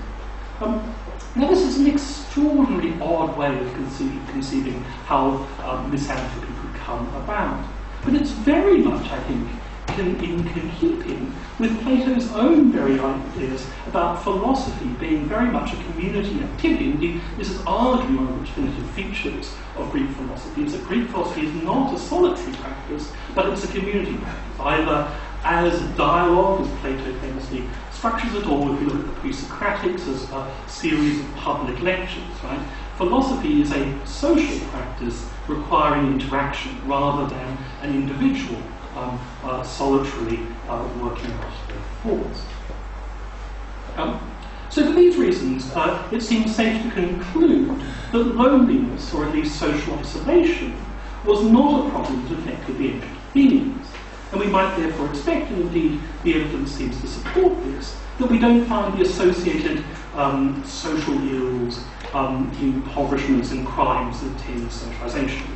Now this is an extraordinarily odd way of conceiving how misanthropy could come about. But it's very much, I think, in keeping with Plato's own very ideas about philosophy being very much a community activity. Indeed, this is arguably one of the definitive features of Greek philosophy, is that Greek philosophy is not a solitary practice, but it's a community practice, either as dialogue, as Plato famously structures it, or if you look at the pre-Socratics, as a series of public lectures, right? Philosophy is a social practice requiring interaction rather than an individual solitarily working out their thoughts. So for these reasons, it seems safe to conclude that loneliness, or at least social isolation, was not a problem that affected the ancient Athenians. And we might therefore expect, and indeed the evidence seems to support this, that we don't find the associated social ills, impoverishments and crimes that attend socialization.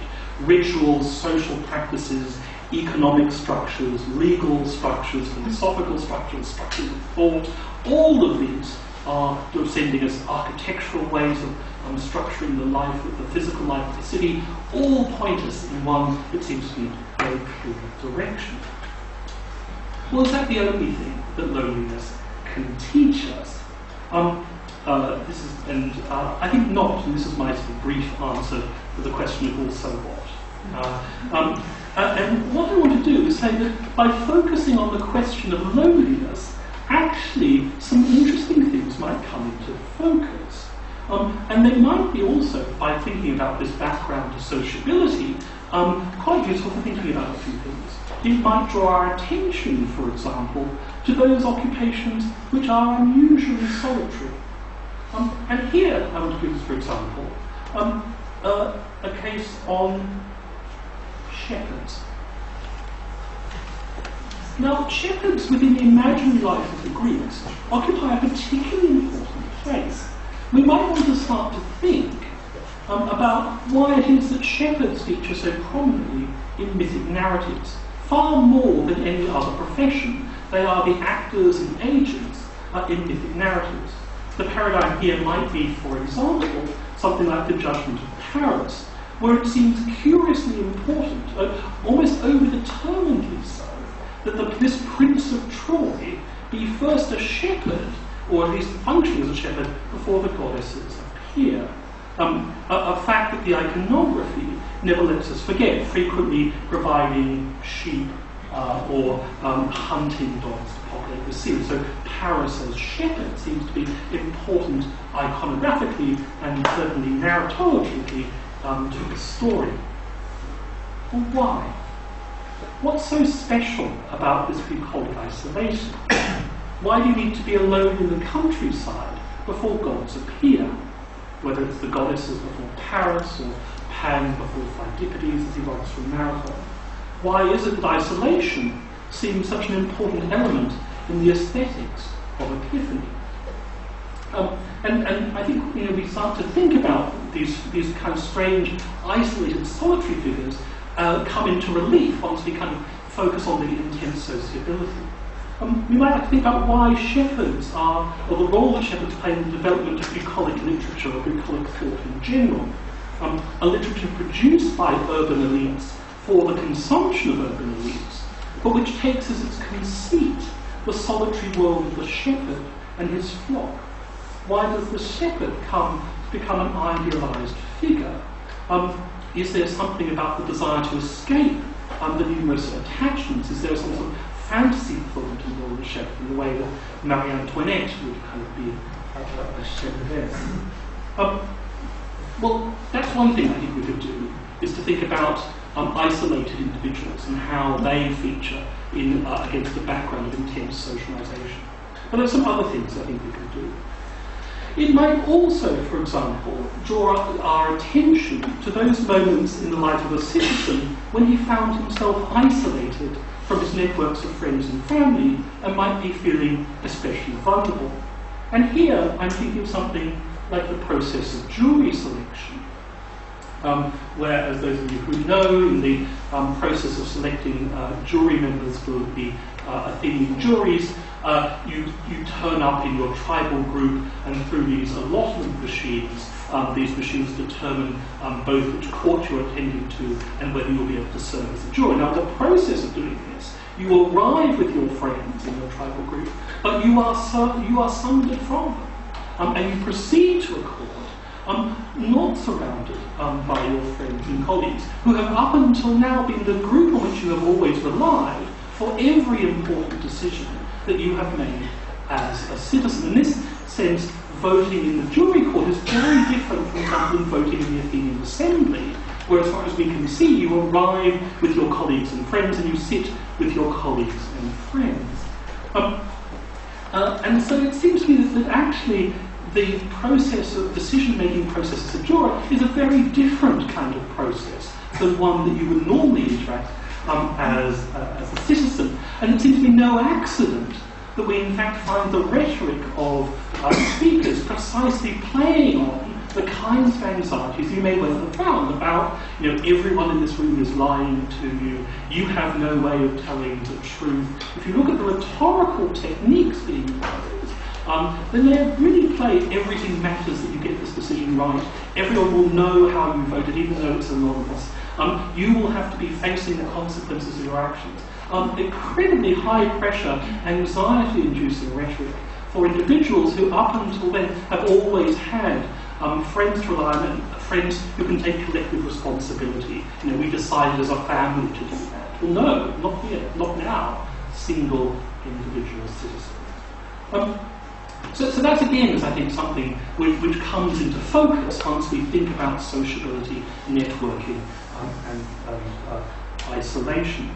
Rituals, social practices, economic structures, legal structures, philosophical structures, structures of thought, all of these are sending us architectural ways of structuring the life, of the physical life of the city, all point us in one that seems to be a very clear direction. Well, is that the only thing that loneliness can teach us? I think not, and this is my sort of brief answer to the question of also what. And what I want to do is say that by focusing on the question of loneliness, actually some interesting things might come into focus. And they might be also, by thinking about this background to sociability, quite useful for thinking about a few things. It might draw our attention, for example, to those occupations which are unusually solitary. And here I want to give us, for example, a case on shepherds. Now, shepherds within the imaginary life of the Greeks occupy a particularly important place. We might want to start to think about why it is that shepherds feature so prominently in mythic narratives. Far more than any other profession, they are the actors and agents in mythic narratives. The paradigm here might be, for example, something like the Judgment of Paris, where it seems curiously important, almost overdeterminedly so, that this Prince of Troy be first a shepherd, or at least function as a shepherd, before the goddesses appear. A fact that the iconography never lets us forget, frequently providing sheep or hunting dogs to populate the scene. So Paris as shepherd seems to be important iconographically and certainly narratologically to the story. Well, why? What's so special about this bucolic isolation? Why do you need to be alone in the countryside before gods appear? whether it's the goddesses before Paris or Pan before Pheidippides as he writes from Marathon. Why is it that isolation seems such an important element in the aesthetics of Epiphany? And I think we start to think about these kind of strange, isolated, solitary figures come into relief once we kind of focus on the intense sociability. We might like to think about why shepherds are, or the role that shepherds play in the development of bucolic literature or bucolic thought in general. A literature produced by urban elites for the consumption of urban elites, but which takes as its conceit the solitary world of the shepherd and his flock. Why does the shepherd become an idealised figure? Is there something about the desire to escape the numerous attachments? Is there some sort of fantasy fulfillment in the world of the shepherd in the way that Marie Antoinette would kind of be a shepherdess? Well, that's one thing I think we could do, is to think about isolated individuals and how they feature in against the background of intense socialisation. But there are some other things I think we could do. It might also, for example, draw our attention to those moments in the life of a citizen when he found himself isolated from his networks of friends and family and might be feeling especially vulnerable. And here I'm thinking of something like the process of jury selection, where, as those of you who know, in the process of selecting jury members for the Athenian juries, you turn up in your tribal group, and through these allotment machines, these machines determine both which court you're attending to and whether you'll be able to serve as a juror. Now, the process of doing this, you arrive with your friends in your tribal group, but you are sundered from them, and you proceed to a court not surrounded by your friends and colleagues, who have up until now been the group on which you have always relied for every important decision that you have made as a citizen. In this sense, voting in the jury court is very different, for example, than voting in the Athenian Assembly, where, as far as we can see, you arrive with your colleagues and friends and you sit with your colleagues and friends. And so it seems to me that actually the process of decision-making process as a juror is a very different kind of process than one that you would normally interact as a citizen. And it seems to be no accident that we in fact find the rhetoric of speakers precisely playing on the kinds of anxieties you may well have found about, everyone in this room is lying to you, you have no way of telling the truth. If you look at the rhetorical techniques being used, then they really play everything matters that you get this decision right. Everyone will know how you voted, even though it's anonymous. You will have to be facing the consequences of your actions. Incredibly high pressure, anxiety-inducing rhetoric for individuals who up until then have always had friends to rely on, friends who can take collective responsibility. We decided as a family to do that. Well, no, not here, not now. Single individual citizens. So that's again, I think, something which comes into focus once we think about sociability, networking, and isolation.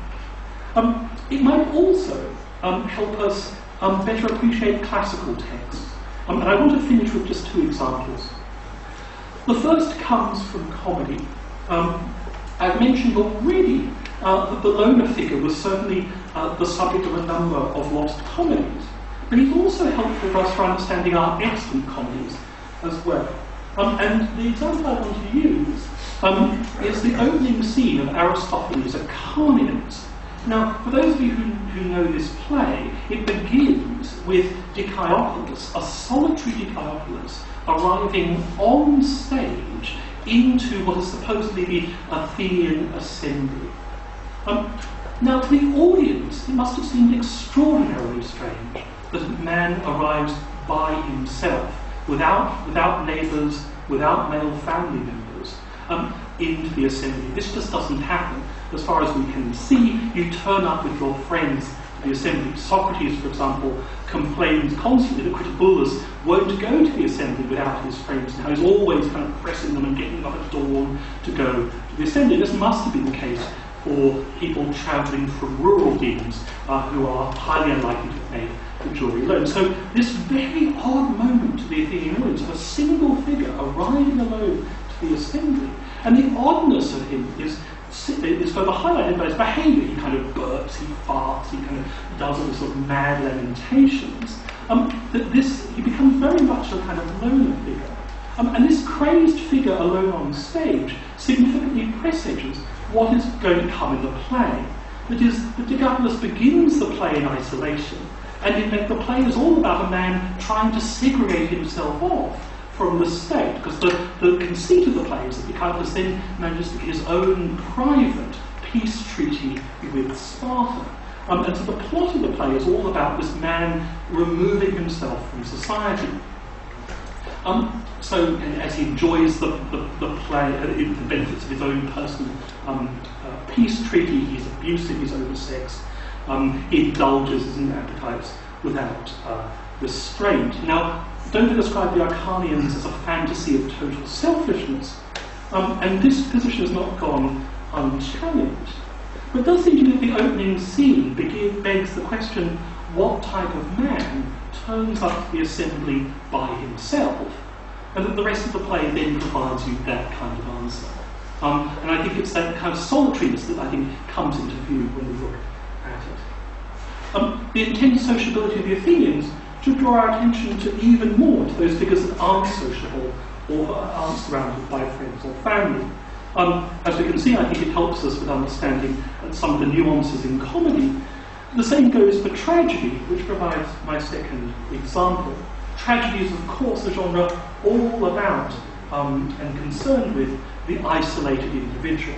It might also help us better appreciate classical texts. And I want to finish with just two examples. The first comes from comedy. I've mentioned already that the loner figure was certainly the subject of a number of lost comedies, but he's also helpful for us for understanding our extant comedies as well. And the example I want to use is the opening scene of Aristophanes at Carneades. Now, for those of you who know this play, it begins with Dicæopolis, a solitary Dicæopolis, arriving on stage into what is supposedly the Athenian assembly. Now, to the audience, it must have seemed extraordinarily strange that a man arrives by himself, without neighbours, without male family members, into the assembly. This just doesn't happen. As far as we can see, you turn up with your friends to the assembly. Socrates, for example, complains constantly that Critobulus won't go to the assembly without his friends. Now he's always kind of pressing them and getting up at dawn to go to the assembly. This must have been the case for people travelling from rural deans who are highly unlikely to have made the jury alone. So this very odd moment to the Athenian audience of a single figure arriving alone to the assembly, and the oddness of him is further highlighted by his behaviour. He kind of burps, he farts, he kind of does all these sort of mad lamentations. He becomes very much a kind of loner figure. And this crazed figure alone on stage significantly presages what is going to come in the play. That is, that Dicapolis begins the play in isolation, and in fact the play is all about a man trying to segregate himself off from the state, because the conceit of the play is that Dicapolis then manages to get his own private peace treaty with Sparta. And so the plot of the play is all about this man removing himself from society. So as he enjoys the play, the benefits of his own personal peace treaty, he's abusive, he's oversexed, he indulges in appetites without restraint. Now, don't describe the Arcanians as a fantasy of total selfishness, and this position has not gone unchallenged. But it does seem to me that the opening scene begs the question, what type of man turns up to the assembly by himself? And that the rest of the play then provides you that kind of answer. And I think it's that kind of solitariness that I think comes into view when we look at it. The intense sociability of the Athenians should draw our attention to even more to those figures that aren't sociable or aren't surrounded by friends or family. As we can see, I think it helps us with understanding some of the nuances in comedy. The same goes for tragedy, which provides my second example. Tragedy is, of course, a genre all about and concerned with the isolated individual.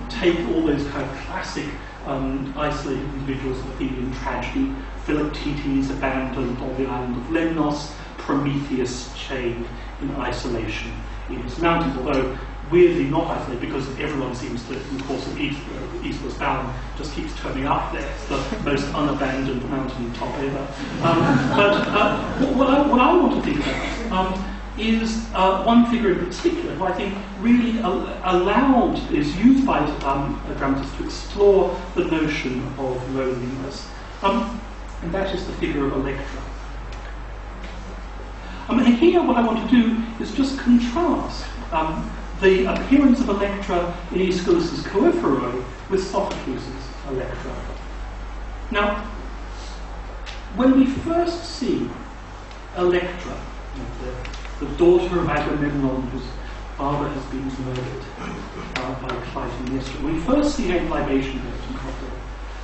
Take all those kind of classic isolated individuals of Athenian tragedy: Philoctetes abandoned on the island of Lemnos, Prometheus chained in isolation in his mountains, although weirdly not isolated, because everyone seems to, in the course of Aeschylus Bound, just keeps turning up there. It's the most unabandoned mountain top ever. What I want to think about is one figure in particular who I think really is used by dramatists to explore the notion of loneliness. And that is the figure of Electra. And here what I want to do is just contrast the appearance of Electra in Aeschylus' Coephoroi with Sophocles' Electra. Now, when we first see Electra, the daughter of Agamemnon, whose father has been murdered by Clytemnestra, when we first see her in libation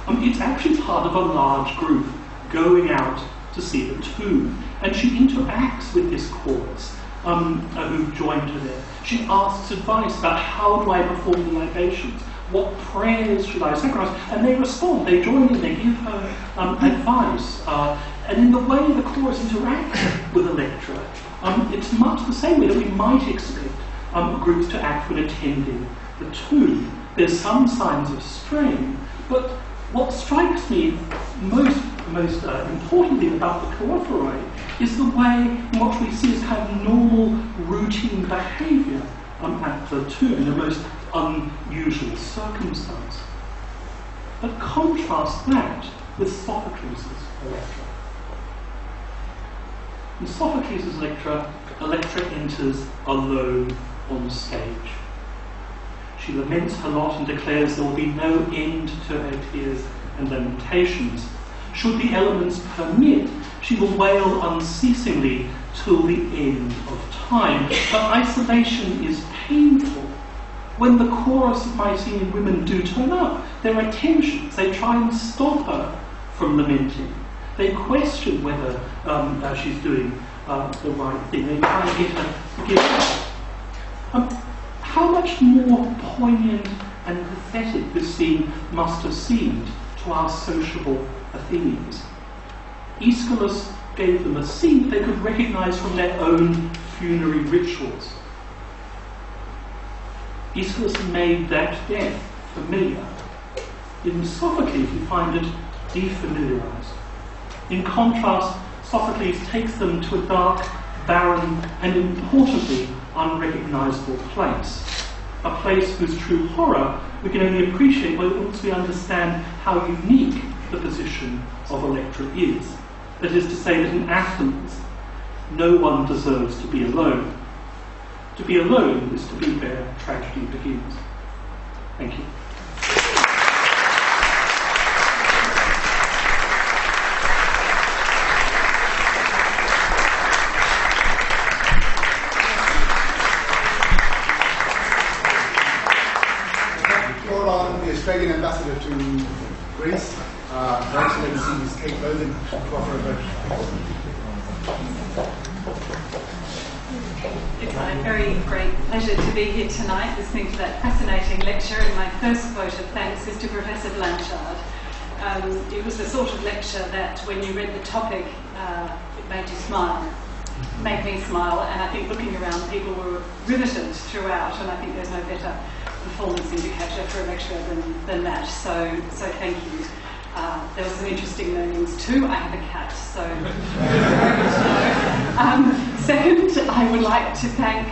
it's actually part of a large group going out to see the tomb, and she interacts with this chorus who've joined her there. She asks advice about how do I perform the libations, what prayers should I sacrifice, and they respond, they join in, they give her advice. And in the way the chorus interacts with Electra, it's much the same way that we might expect groups to act when attending the tomb. There's some signs of strain, but what strikes me most importantly about the Coephoroi is the way in which we see as kind of normal, routine behaviour at the tomb in the most unusual circumstance. But contrast that with Sophocles' Electra. In Sophocles' Electra enters alone on stage. She laments her lot and declares there will be no end to her tears and lamentations. Should the elements permit, she will wail unceasingly till the end of time. But isolation is painful. When the chorus of Mycenaean women do turn up, there are tensions. They try and stop her from lamenting. They question whether she's doing the right thing. They try and get her to forgive her. How much more poignant and pathetic this scene must have seemed to our sociable Athenians. Aeschylus gave them a scene they could recognise from their own funerary rituals. Aeschylus made that death familiar. In Sophocles, we find it defamiliarised. In contrast, Sophocles takes them to a dark, barren, and importantly, unrecognisable place. a place whose true horror we can only appreciate once we understand how unique the position of Electra is. That is to say that in Athens, no one deserves to be alone. To be alone is to be where tragedy begins. Thank you. The Australian ambassador to Greece, Her Excellency Ms. Kate Logan, to offer a vote. It's my very great pleasure to be here tonight listening to that fascinating lecture, and my first vote of thanks is to Professor Blanchard. It was the sort of lecture that when you read the topic, it made you smile. Made me smile, and I think looking around, people were riveted throughout, and I think there's no better performance indicator for a lecturer than that. So thank you. There were some interesting learnings too. I have a cat, so second, I would like to thank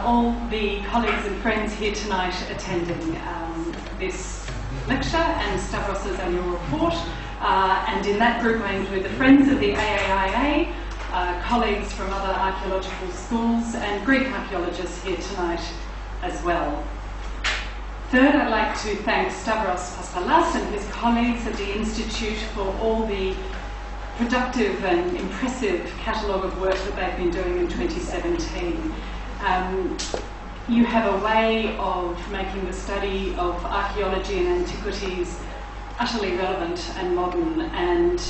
all the colleagues and friends here tonight attending this lecture and Stavros's annual report. And in that group I include the friends of the AAIA, colleagues from other archaeological schools, and Greek archaeologists here tonight as well. Third, I'd like to thank Stavros Paspalas and his colleagues at the Institute for all the productive and impressive catalogue of work that they've been doing in 2017. You have a way of making the study of archaeology and antiquities utterly relevant and modern, and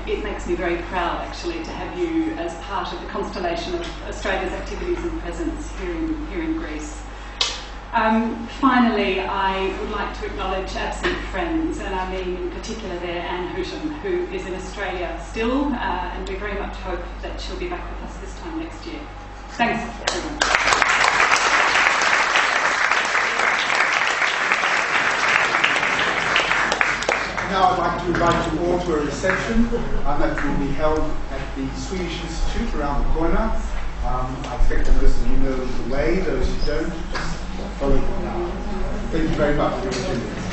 it makes me very proud, actually, to have you as part of the constellation of Australia's activities and presence here in Greece. Finally, I would like to acknowledge absent friends, and I mean in particular there Anne Hooton, who is in Australia still, and we very much hope that she'll be back with us this time next year. Thanks, everyone. Now I'd like to invite you all to a reception that will be held at the Swedish Institute around the corner. I expect that most of you know the way. Those who don't, just follow them now. Thank you very much for your attendance.